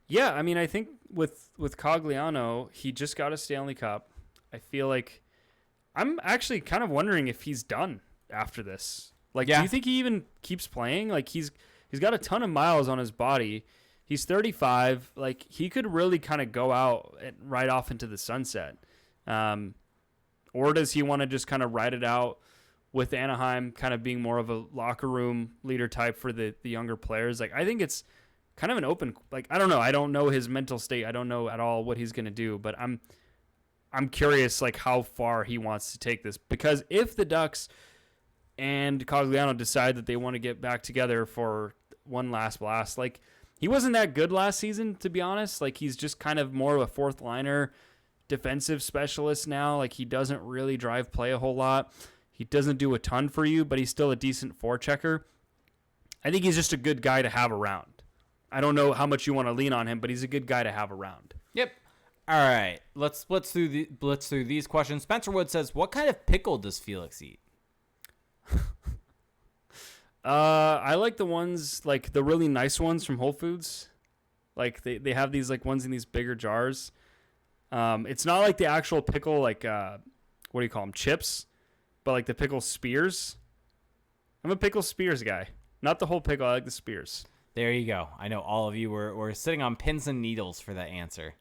Yeah, I mean, I think with Cogliano, he just got a Stanley Cup. I feel like I'm actually kind of wondering if he's done after this. Like, do you think he even keeps playing? Like, he's got a ton of miles on his body. He's 35. Like, he could really kind of go out and ride off into the sunset. Or does he want to just kind of ride it out with Anaheim, kind of being more of a locker room leader type for the younger players? Like, I think it's kind of an open, like, I don't know. I don't know his mental state. I don't know at all what he's going to do, but I'm curious, like, how far he wants to take this, because if the Ducks and Cogliano decide that they want to get back together for one last blast, like, he wasn't that good last season, to be honest. Like, he's just kind of more of a fourth liner defensive specialist now. Like, he doesn't really drive play a whole lot. He doesn't do a ton for you, but he's still a decent forechecker. I think he's just a good guy to have around. I don't know how much you want to lean on him, but he's a good guy to have around. Yep. All right. Let's blitz through these questions. Spencer Wood says, "What kind of pickle does Felix eat?" I like the ones, like the really nice ones from Whole Foods. Like they have these like ones in these bigger jars. It's not like the actual pickle, like what do you call them, chips, but like the pickle spears. I'm a pickle spears guy, not the whole pickle. I like the spears. There you go. I know all of you were sitting on pins and needles for that answer.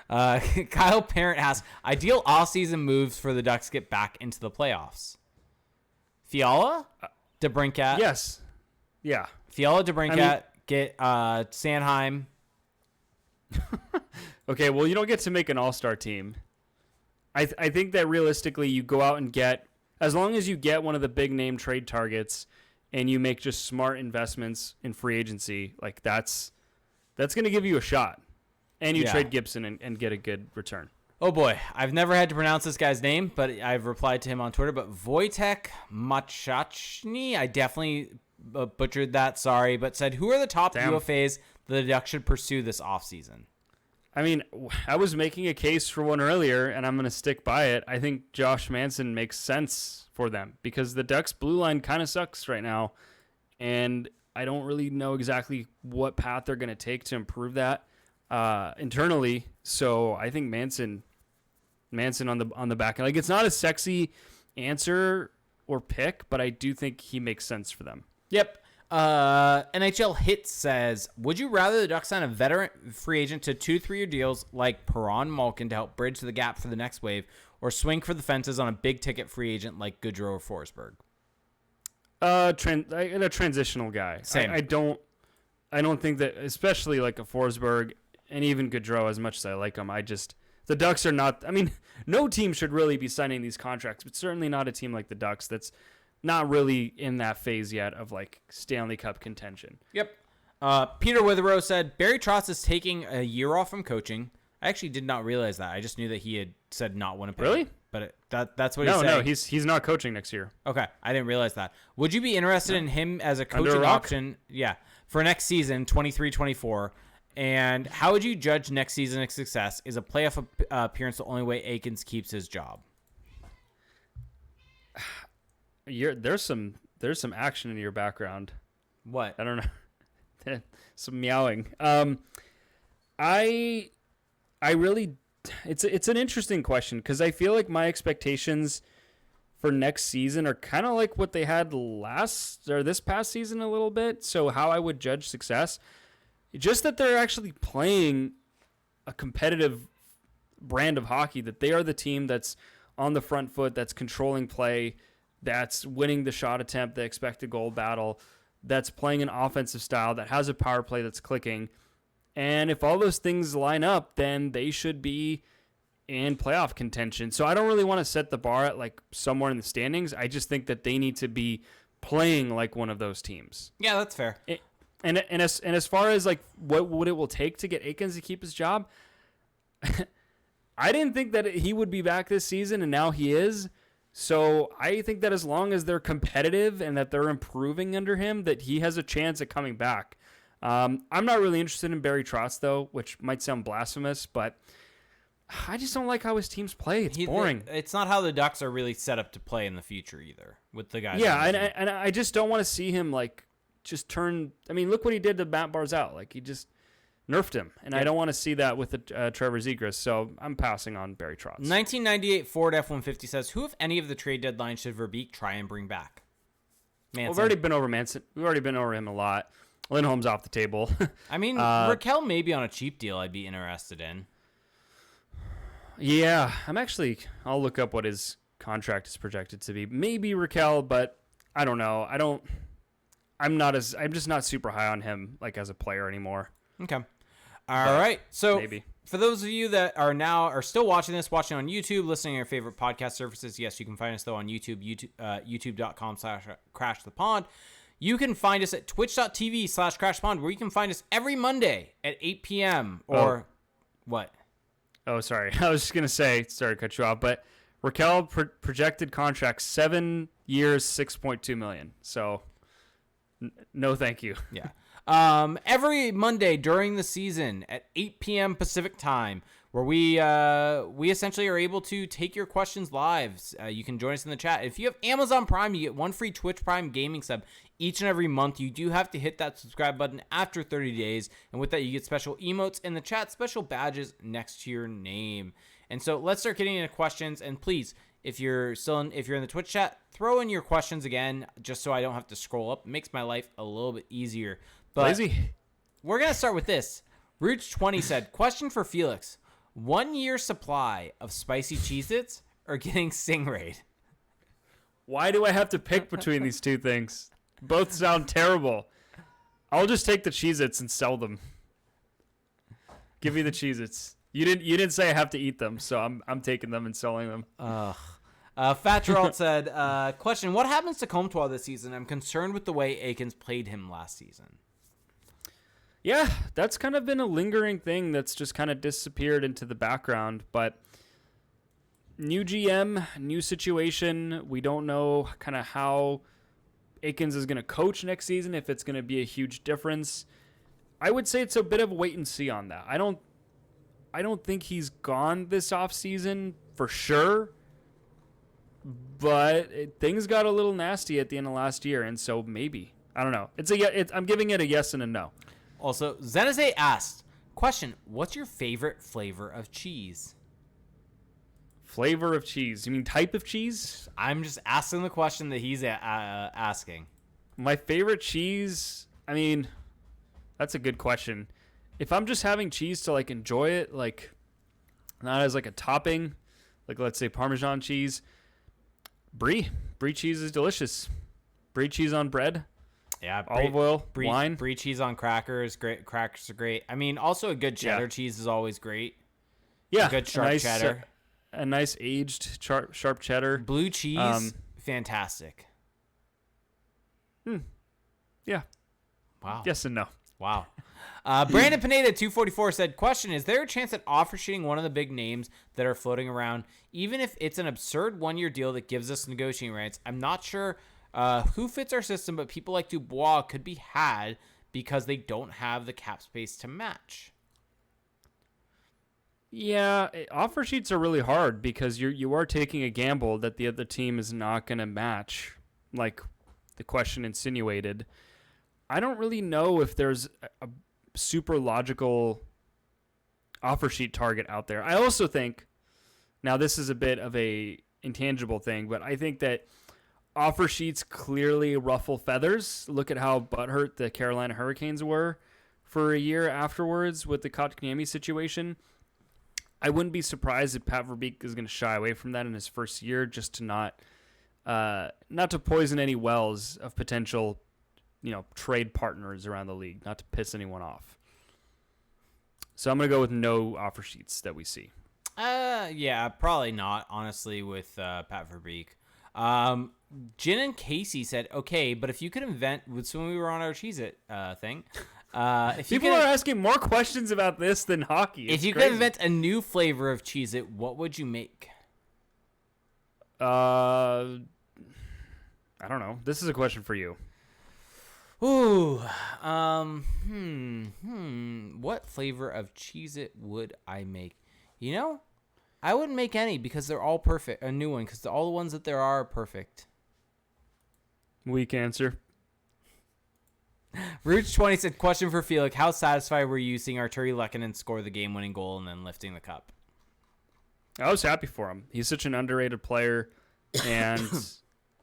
Kyle Parent asks, ideal offseason moves for the Ducks get back into the playoffs. Fiala, DeBrincat. Yes. Yeah. Fiala, DeBrincat, get Sanheim. Okay, well, you don't get to make an all-star team. I think that realistically you go out and get, as long as you get one of the big name trade targets and you make just smart investments in free agency, like that's going to give you a shot. And you trade Gibson and get a good return. Oh, boy. I've never had to pronounce this guy's name, but I've replied to him on Twitter. But Wojtek Machachny, I definitely butchered that, sorry, but said, who are the top UFAs the Ducks should pursue this offseason? I mean, I was making a case for one earlier, and I'm going to stick by it. I think Josh Manson makes sense for them because the Ducks' blue line kind of sucks right now, and I don't really know exactly what path they're going to take to improve that internally. So I think Manson on the back end. Like, it's not a sexy answer or pick, but I do think he makes sense for them. Yep. NHL Hit says, would you rather the Ducks sign a veteran free agent to 2 3-year deals like Perron Malkin to help bridge the gap for the next wave, or swing for the fences on a big ticket free agent like Goodrow or Forsberg? A transitional guy. Same. I don't think that, especially like a Forsberg and even Goodrow, as much as I like them, the Ducks are not, I mean, no team should really be signing these contracts, but certainly not a team like the Ducks that's not really in that phase yet of like Stanley Cup contention. Yep. Peter Witherow said, Barry Trotz is taking a year off from coaching. I actually did not realize that. I just knew that he had said not want to play. Really? But that's what he said. No, he's not coaching next year. Okay, I didn't realize that. Would you be interested in him as a coaching option? Yeah, for next season, 23-24. And how would you judge next season's success? Is a playoff appearance the only way Akins keeps his job? There's some action in your background. What? I don't know. Some meowing. I really, it's an interesting question because I feel like my expectations for next season are kind of like what they had this past season a little bit. So how I would judge success, just that they're actually playing a competitive brand of hockey, that they are the team that's on the front foot, that's controlling play, that's winning the shot attempt, the expected goal battle, that's playing an offensive style, that has a power play that's clicking. And if all those things line up, then they should be in playoff contention. So I don't really want to set the bar at like somewhere in the standings. I just think that they need to be playing like one of those teams. Yeah, that's fair. And as far as like what it will take to get Aikens to keep his job, I didn't think that he would be back this season, and now he is. So I think that as long as they're competitive and that they're improving under him, that he has a chance at coming back. I'm not really interested in Barry Trotz, though, which might sound blasphemous, but I just don't like how his teams play. It's boring. It's not how the Ducks are really set up to play in the future either with the guys. Yeah, and I just don't want to see him like just turn. I mean, look what he did to Matt Barzal. Like he just nerfed him, and I don't want to see that with the Trevor Zegras. So I'm passing on Barry Trotz. 1998 Ford F-150 says, "Who, if any of the trade deadline, should Verbeek try and bring back?" Manson. We've already been over Manson. We've already been over him a lot. Lindholm's off the table. I mean, Raquel maybe on a cheap deal I'd be interested in. Yeah, I'll look up what his contract is projected to be. Maybe Raquel, but I don't know. I'm just not super high on him like as a player anymore. Okay. All right. So maybe. For those of you that are still watching on YouTube, listening to your favorite podcast services, yes, you can find us though on YouTube, youtube.com/crashthepond. You can find us at twitch.tv/crashpond, where you can find us every Monday at 8 p.m. or what? Oh, sorry. I was just going to say, sorry to cut you off, but Raquel projected contract 7 years, $6.2 million. So no, thank you. Yeah. Every Monday during the season at 8 p.m. Pacific time, where we essentially are able to take your questions live. You can join us in the chat. If you have Amazon Prime, you get one free Twitch Prime gaming sub each and every month. You do have to hit that subscribe button after 30 days. And with that, you get special emotes in the chat, special badges next to your name. And so let's start getting into questions. And please, if you're in the Twitch chat, throw in your questions again, just so I don't have to scroll up. It makes my life a little bit easier. But lazy. We're going to start with this. Rooch20 said, question for Felix. 1 year supply of spicy Cheez-Its or getting Stingrayed? Why do I have to pick between these two things? Both sound terrible. I'll just take the Cheez-Its and sell them. Give me the Cheez-Its. You didn't say I have to eat them, so I'm taking them and selling them. Fat Gerald said, question, what happens to Comtois this season? I'm concerned with the way Aikens played him last season. Yeah, that's kind of been a lingering thing that's just kind of disappeared into the background. But new GM, new situation. We don't know kind of how Aikens is going to coach next season, if it's going to be a huge difference. I would say it's a bit of a wait and see on that. I don't think he's gone this offseason for sure. But things got a little nasty at the end of last year, and so maybe. I don't know. I'm giving it a yes and a no. Also, Zenese asked, question, what's your favorite flavor of cheese? Flavor of cheese? You mean type of cheese? I'm just asking the question that he's asking. My favorite cheese? I mean, that's a good question. If I'm just having cheese to, like, enjoy it, like, not as, like, a topping, like, let's say Parmesan cheese, Brie. Brie cheese is delicious. Brie cheese on bread. Yeah, olive oil, wine. Brie cheese on crackers, great. Crackers are great. I mean, also a good cheddar cheese is always great. Yeah, a good sharp cheddar. A nice aged sharp cheddar. Blue cheese, fantastic. Yeah. Wow. Yes and no. Wow. Brandon Pineda 244 said, question, is there a chance at offer sheeting one of the big names that are floating around, even if it's an absurd 1 year deal that gives us negotiating rights? I'm not sure who fits our system, but people like Dubois could be had because they don't have the cap space to match. Yeah, offer sheets are really hard because you are taking a gamble that the other team is not going to match, like the question insinuated. I don't really know if there's a super logical offer sheet target out there. I also think, now this is a bit of a intangible thing, but I think that offer sheets clearly ruffle feathers. Look at how butthurt the Carolina Hurricanes were for a year afterwards with the Kotkaniemi situation. I wouldn't be surprised if Pat Verbeek is going to shy away from that in his first year just to not not to poison any wells of potential, trade partners around the league, not to piss anyone off. So I'm going to go with no offer sheets that we see. Yeah, probably not, honestly, with Pat Verbeek. Jin and Casey said, okay, but if you could invent, when we were on our Cheez-It thing, if People are asking more questions about this than hockey. If you could invent a new flavor of Cheez-It, what would you make? I don't know. This is a question for you. Ooh, what flavor of Cheez-It would I make? I wouldn't make any because they're all perfect. A new one because all the ones that there are perfect. Weak answer. Rooch20 said, question for Felix. How satisfied were you seeing Arturi Lehkonen score the game-winning goal and then lifting the cup? I was happy for him. He's such an underrated player, and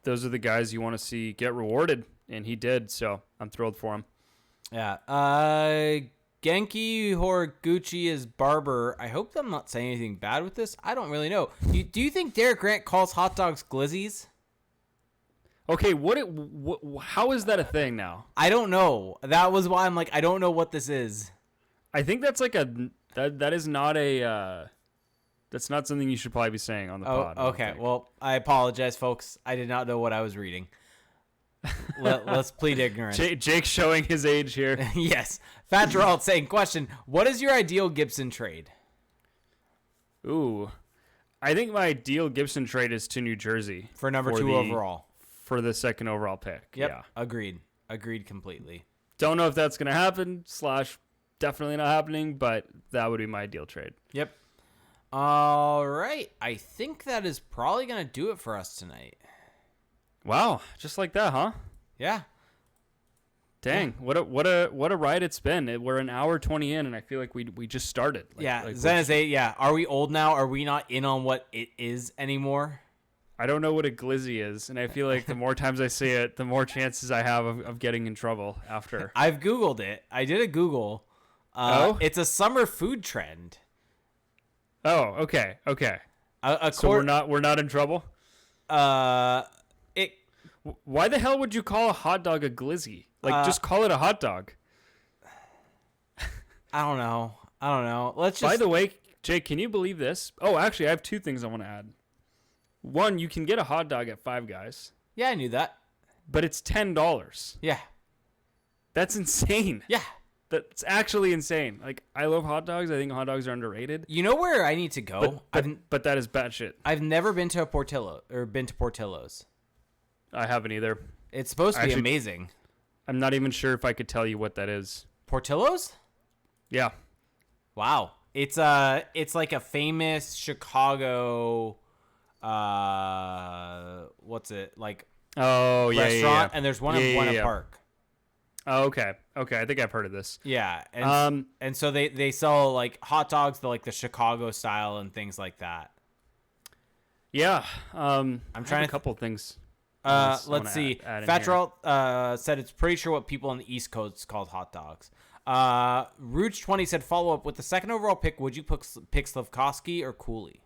those are the guys you want to see get rewarded, and he did, so I'm thrilled for him. Yeah. Genki Horiguchi is Barber. I hope I'm not saying anything bad with this. I don't really know. Do you think Derek Grant calls hot dogs glizzies? Okay, how is that a thing now? I don't know. That was why I'm like, I don't know what this is. I think that's like that is not that's not something you should probably be saying on the pod. Okay. Well, I apologize, folks. I did not know what I was reading. Let's plead ignorance. Jake's showing his age here. Yes. Fat Gerald saying, question, what is your ideal Gibson trade? Ooh. I think my ideal Gibson trade is to New Jersey. For number 2 overall. For the second overall pick. Yep. Yeah. Agreed completely. Don't know if that's going to happen, / definitely not happening, but that would be my ideal trade. Yep. All right. I think that is probably going to do it for us tonight. Wow. Just like that, huh? Yeah. Dang. Yeah. What a ride it's been. We're an hour 20 in, and I feel like we just started. Zen is 8. Yeah. Are we old now? Are we not in on what it is anymore? I don't know what a glizzy is, and I feel like the more times I say it, the more chances I have of getting in trouble after. I've Googled it. I did a Google. It's a summer food trend. Oh, okay. So we're not in trouble? Why the hell would you call a hot dog a glizzy? Just call it a hot dog. I don't know. By the way, Jake, can you believe this? Oh, actually, I have 2 things I want to add. One, you can get a hot dog at Five Guys. Yeah, I knew that. But it's $10. Yeah. That's insane. Yeah. That's actually insane. I love hot dogs. I think hot dogs are underrated. You know where I need to go? But that is batshit. I've never been to Portillo's. I haven't either. It's supposed to be amazing. I'm not even sure if I could tell you what that is. Portillo's? Yeah. Wow. It's like a famous Chicago what's it like? Oh yeah, restaurant, yeah. And there's one in Buena Park. Oh, okay. I think I've heard of this. Yeah, and so they sell like hot dogs, the Chicago style and things like that. Yeah, I'm trying a couple things. Let's see. Fat Gerald said it's pretty sure what people on the East Coast called hot dogs. Rooch20 said follow up with the second overall pick. Would you pick Slafkovsky or Cooley?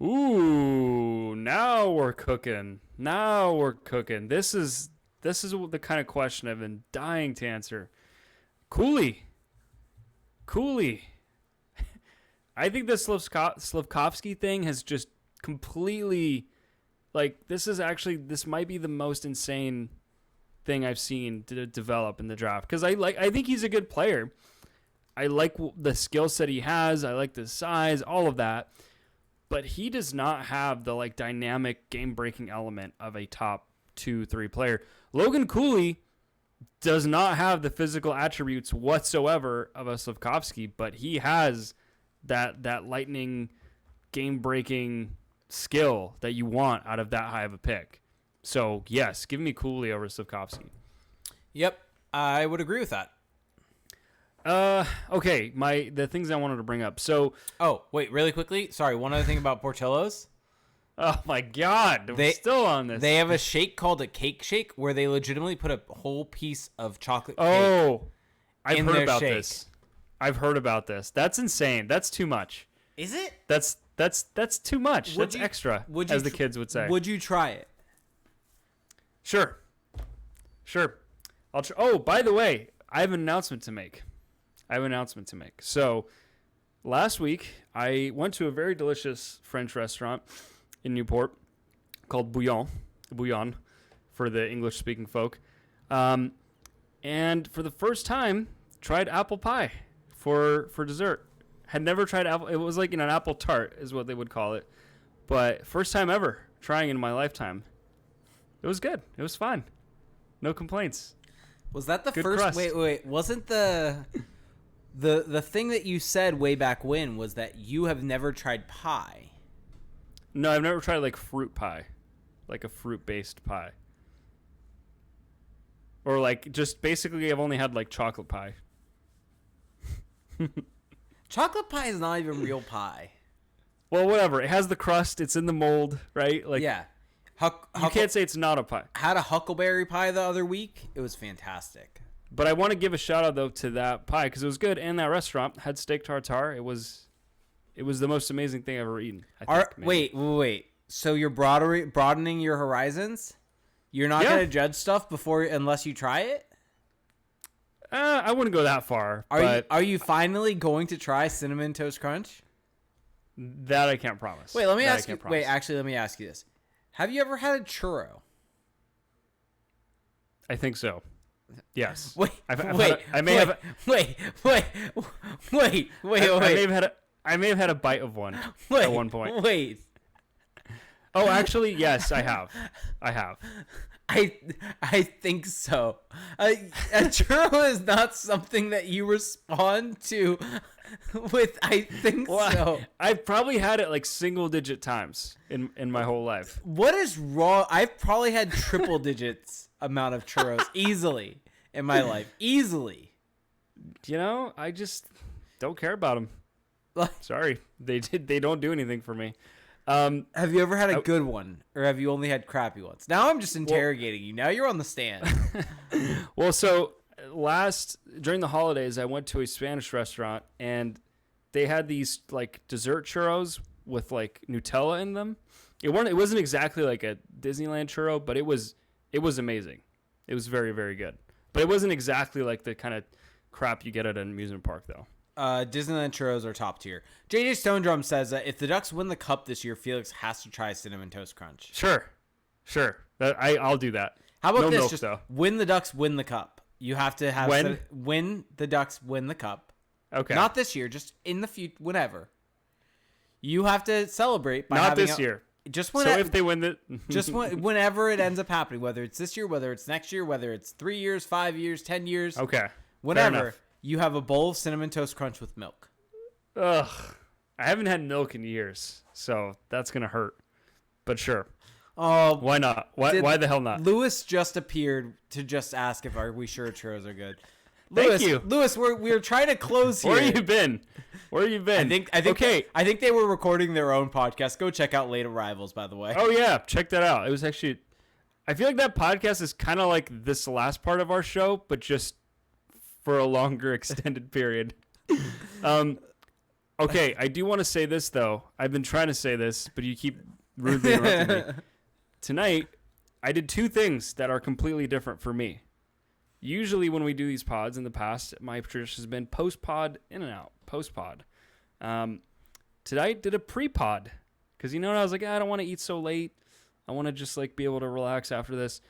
Ooh, now we're cooking. This is the kind of question I've been dying to answer. Cooley. I think the Slafkovsky thing has just completely, this might be the most insane thing I've seen to develop in the draft. Because I think he's a good player. I like the skill set he has. I like the size, all of that. But he does not have the dynamic game-breaking element of a top 2-3 player. Logan Cooley does not have the physical attributes whatsoever of a Slafkovsky, but he has that lightning game-breaking skill that you want out of that high of a pick. So, yes, give me Cooley over Slafkovsky. Yep, I would agree with that. Okay, the things I wanted to bring up. So, wait, really quickly. Sorry, one other thing about Portillo's. Oh my God, we're still on this. They have a shake called a cake shake where they legitimately put a whole piece of chocolate cake. Oh, I've heard about shake. this. I've heard about this. That's insane. That's too much. Is it? That's too much. That's extra, as the kids would say. Would you try it? Sure. Oh, by the way, I have an announcement to make. So last week, I went to a very delicious French restaurant in Newport called Bouillon for the English-speaking folk. And for the first time, tried apple pie for dessert. Had never tried apple. It was like an apple tart is what they would call it. But first time ever trying in my lifetime. It was good. It was fine. No complaints. Was that the Good first? crust. Wait. Wasn't the thing that you said way back when was that you have never tried pie? No, I've never tried like fruit pie, like a fruit-based pie. Or like just basically I've only had like chocolate pie. Chocolate pie is not even real pie. Well, whatever. It has the crust. It's in the mold, right? Like Yeah. you can't say it's not a pie. Had a huckleberry pie the other week. It was fantastic. But I want to give a shout out though to that pie because it was good, and that restaurant had steak tartare. It was the most amazing thing I've ever eaten. I think, Wait. So you're broadening your horizons? You're not gonna judge stuff unless you try it? I wouldn't go that far. Are you finally going to try Cinnamon Toast Crunch? That I can't promise. Wait, let me That ask I you. can't promise. Wait, actually, let me ask you this: have you ever had a churro? I think so. Yes. Wait, I may have had a bite of one at one point. Wait. Oh, actually, yes, I have. I think so. A churro is not something that you respond to with I think so. I've probably had it like single digit times in my whole life. What is wrong? I've probably had triple digits amount of churros easily in my life. Easily. You know, I just don't care about them. Sorry. They don't do anything for me. Have you ever had a good one, or have you only had crappy ones? Now I'm just interrogating you. Now you're on the stand. Well, so during the holidays, I went to a Spanish restaurant, and they had these like dessert churros with like Nutella in them. It wasn't exactly like a Disneyland churro, but it was amazing. It was very, very good. But it wasn't exactly like the kind of crap you get at an amusement park, though. Disneyland churros are top tier. JJ Stone Drum says that if the Ducks win the cup this year, Felix has to try Cinnamon Toast Crunch. Sure. I'll do that. How about no this? Milk, Just though. win the Ducks, win the cup. You have to have win the Ducks, win the cup. Okay. Not this year, just in the future, whenever. You have to celebrate by Not this year. Just So if they win the whenever it ends up happening, whether it's this year, whether it's next year, whether it's 3 years, 5 years, 10 years. Okay. Whenever you have a bowl of Cinnamon Toast Crunch with milk. Ugh. I haven't had milk in years, so that's going to hurt. But sure. Oh, why not? Why the hell not? Lewis just appeared to just ask if are we sure churros are good. Thank you. Lewis, we're trying to close here. Where you been? I think they were recording their own podcast. Go check out Late Arrivals, by the way. Oh yeah, check that out. It was actually I feel like that podcast is kind of like this last part of our show, but just for a longer extended period. Okay, I do want to say this though. I've been trying to say this, but you keep rudely interrupting me. Tonight, I did two things that are completely different for me. Usually when we do these pods in the past, my tradition has been post-pod, in and out, post-pod. Today I did a pre-pod because, you know, I was like, I don't want to eat so late. I want to just like be able to relax after this.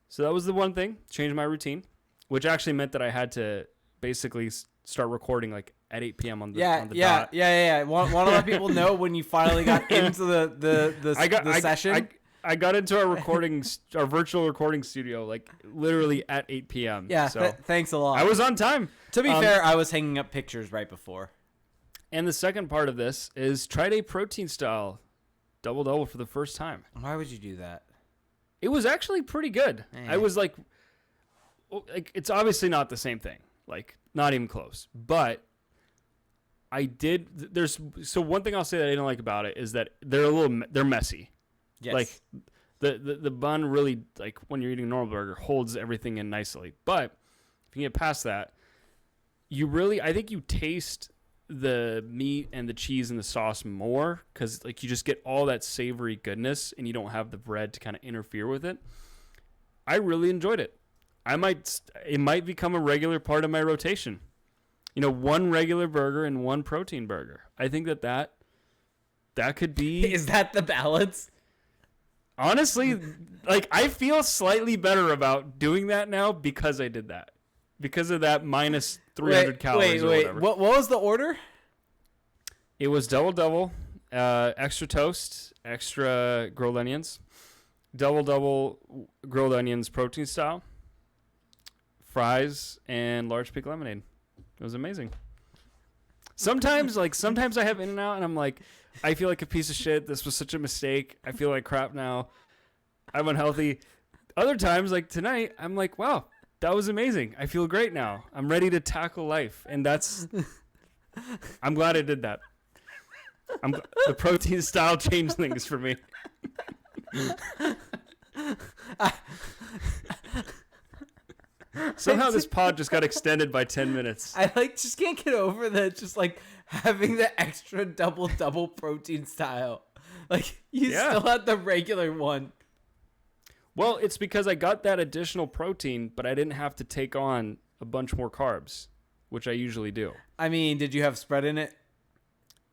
So that was the one thing, change my routine, which actually meant that I had to basically start recording like at 8 p.m. on the dot. Yeah. Want to let people know when you finally got into the session? I got into our virtual recording studio like literally at 8 p.m. Yeah, so thanks a lot. I was on time. To be fair, I was hanging up pictures right before. And the second part of this is tried a protein style double for the first time. Why would you do that? It was actually pretty good. I was like, it's obviously not the same thing, like not even close. But I did. So one thing I'll say that I didn't like about it is that they're messy. Yes. Like the bun really, like when you're eating a normal burger, holds everything in nicely. But if you get past that, I think you taste the meat and the cheese and the sauce more because like you just get all that savory goodness and you don't have the bread to kind of interfere with it. I really enjoyed it. It might become a regular part of my rotation. One regular burger and one protein burger. I think that could be. Is that the balance? Honestly, like I feel slightly better about doing that now because I did that. Because of that minus 300 calories or whatever. What was the order? It was double, extra toast, extra grilled onions, double grilled onions protein style, fries, and large peak lemonade. It was amazing. Sometimes I have In-N-Out and I'm like, I feel like a piece of shit. This was such a mistake. I feel like crap now. I'm unhealthy. Other times, like tonight, I'm like, wow, that was amazing. I feel great now. I'm ready to tackle life. And I'm glad I did that. The protein style changed things for me. Somehow this pod just got extended by 10 minutes. I just can't get over that. Just like having the extra double protein style. Like you still had the regular one. Well, it's because I got that additional protein, but I didn't have to take on a bunch more carbs, which I usually do. I mean, did you have spread in it?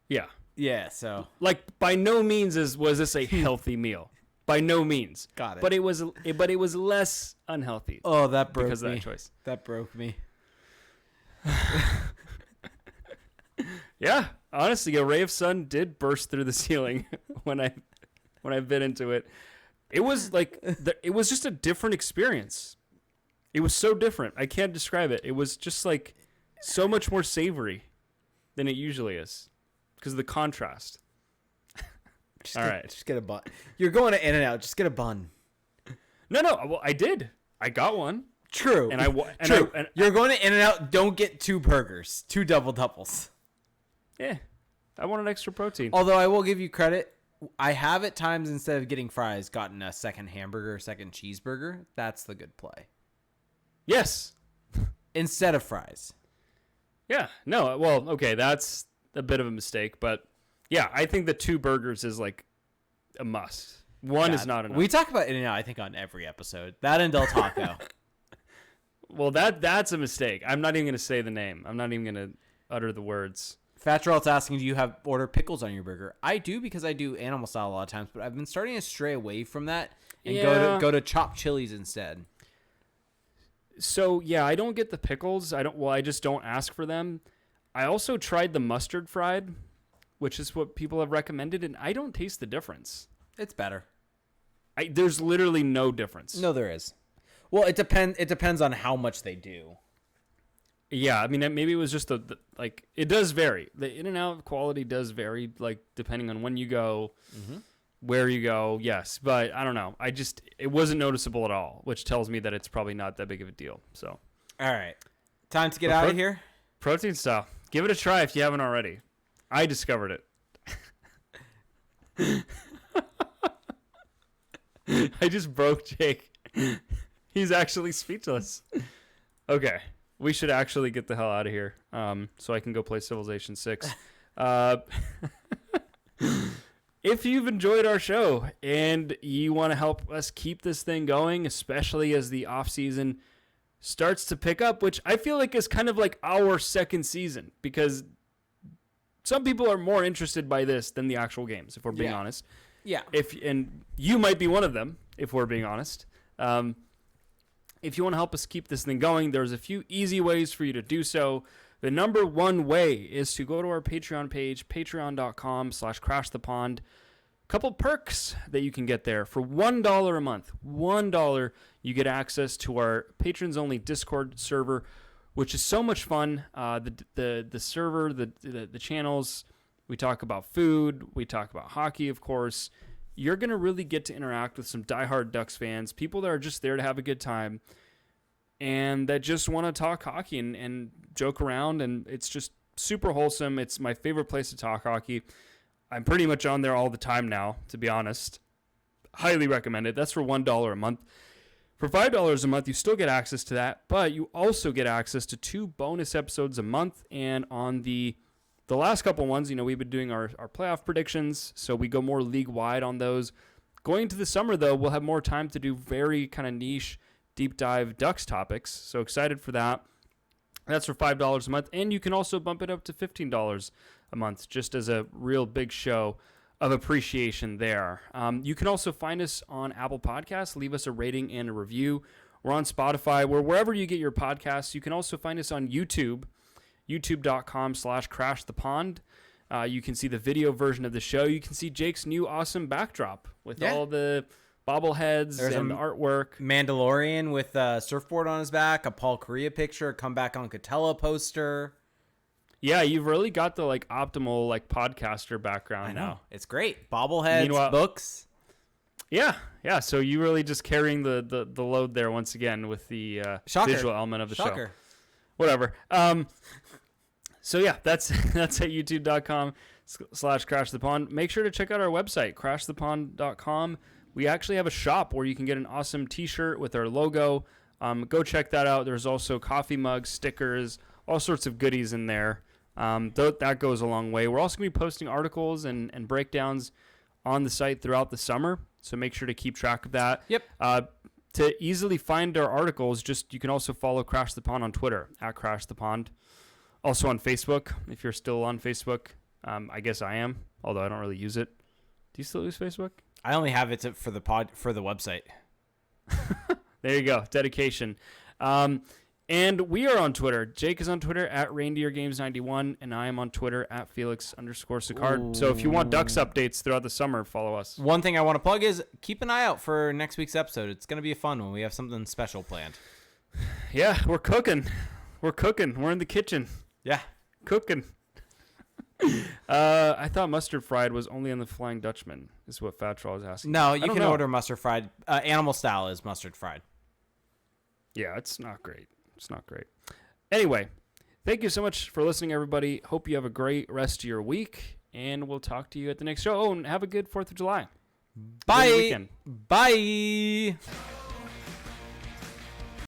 Yeah. Yeah, so. Like, by no means was this a healthy meal. By no means. Got it. But it was less unhealthy. Oh, that broke because me. Of that choice. That broke me. Yeah, honestly, a ray of sun did burst through the ceiling when I bit into it. It was like it was just a different experience. It was so different. I can't describe it. It was just like so much more savory than it usually is because of the contrast. All right, just get a bun. You're going to In-N-Out. Just get a bun. No. Well, I did. I got one. True. True. You're going to In-N-Out. Don't get 2 burgers, 2 double doubles. Yeah, I want an extra protein. Although I will give you credit, I have at times instead of getting fries, gotten a second hamburger, second cheeseburger. That's the good play. Yes. Instead of fries. Yeah. No. Well, okay. That's a bit of a mistake, but yeah, I think the 2 burgers is like a must. One is not enough. We talk about In-N-Out, I think, on every episode. That and Del Taco. Well, that's a mistake. I'm not even going to say the name. I'm not even going to utter the words. Fatrell's asking, do you order pickles on your burger? I do because I do animal style a lot of times, but I've been starting to stray away from that and go to chopped chilies instead. So, yeah, I don't get the pickles. I just don't ask for them. I also tried the mustard fried, which is what people have recommended, and I don't taste the difference. It's better. There's literally no difference. No, there is. Well, it depends on how much they do. Yeah, I mean, maybe it was just like it does vary. The In-N-Out quality does vary, like depending on when you go, where you go. Yes, but I don't know. It wasn't noticeable at all, which tells me that it's probably not that big of a deal. So, all right, time to get out of here. Protein style. Give it a try if you haven't already. I discovered it. I just broke Jake. He's actually speechless. Okay. We should actually get the hell out of here so I can go play Civilization 6. If you've enjoyed our show and you want to help us keep this thing going, especially as the off-season starts to pick up, which I feel like is kind of like our second season because some people are more interested by this than the actual games, if we're being honest. Yeah. And you might be one of them, if we're being honest. If you want to help us keep this thing going, there's a few easy ways for you to do so. The number one way is to go to our Patreon page, patreon.com/crashthepond. Couple perks that you can get there. For $1 a month, $1, you get access to our patrons-only Discord server, which is so much fun. The server, the channels, we talk about food, we talk about hockey, of course. You're going to really get to interact with some diehard Ducks fans, people that are just there to have a good time and that just want to talk hockey and joke around, and it's just super wholesome. It's my favorite place to talk hockey. I'm pretty much on there all the time now, to be honest. Highly recommend it. That's for $1 a month. For $5 a month, you still get access to that, but you also get access to 2 bonus episodes a month, and on the last couple ones, we've been doing our playoff predictions, so we go more league-wide on those. Going into the summer, though, we'll have more time to do very kind of niche, deep dive Ducks topics. So excited for that. That's for $5 a month. And you can also bump it up to $15 a month, just as a real big show of appreciation there. You can also find us on Apple Podcasts. Leave us a rating and a review. We're on Spotify. We're wherever you get your podcasts. You can also find us on YouTube, youtube.com/crashthepond. You can see the video version of the show. You can see Jake's new awesome backdrop with all the bobbleheads and artwork. Mandalorian with a surfboard on his back, a Paul Correa picture, a comeback on Catella poster. Yeah, you've really got the optimal podcaster background. I know. Now. It's great. Bobbleheads, books. Yeah. So you really just carrying the load there once again with the visual element of the show. Whatever. So yeah, that's at youtube.com/crashthepond. Make sure to check out our website, crashthepond.com. We actually have a shop where you can get an awesome t-shirt with our logo. Go check that out. There's also coffee mugs, stickers, all sorts of goodies in there. That goes a long way. We're also going to be posting articles and breakdowns on the site throughout the summer, so make sure to keep track of that. Yep. To easily find our articles, you can also follow Crash the Pond on Twitter, @CrashThePond. Also on Facebook, if you're still on Facebook. I guess I am, although I don't really use it. Do you still use Facebook? I only have it for the website. There you go. Dedication. And we are on Twitter. Jake is on Twitter @ReindeerGames91, and I am on Twitter @Felix_Sicard. So if you want Ducks updates throughout the summer, follow us. One thing I want to plug is keep an eye out for next week's episode. It's going to be a fun one. We have something special planned. Yeah, we're cooking. We're in the kitchen. Yeah. Cooking. I thought mustard fried was only on the Flying Dutchman, is what Fatral was asking. No, you can order mustard fried. Animal style is mustard fried. Yeah, it's not great. Anyway, thank you so much for listening, everybody. Hope you have a great rest of your week, and we'll talk to you at the next show. Oh, and have a good 4th of July. Bye. Bye.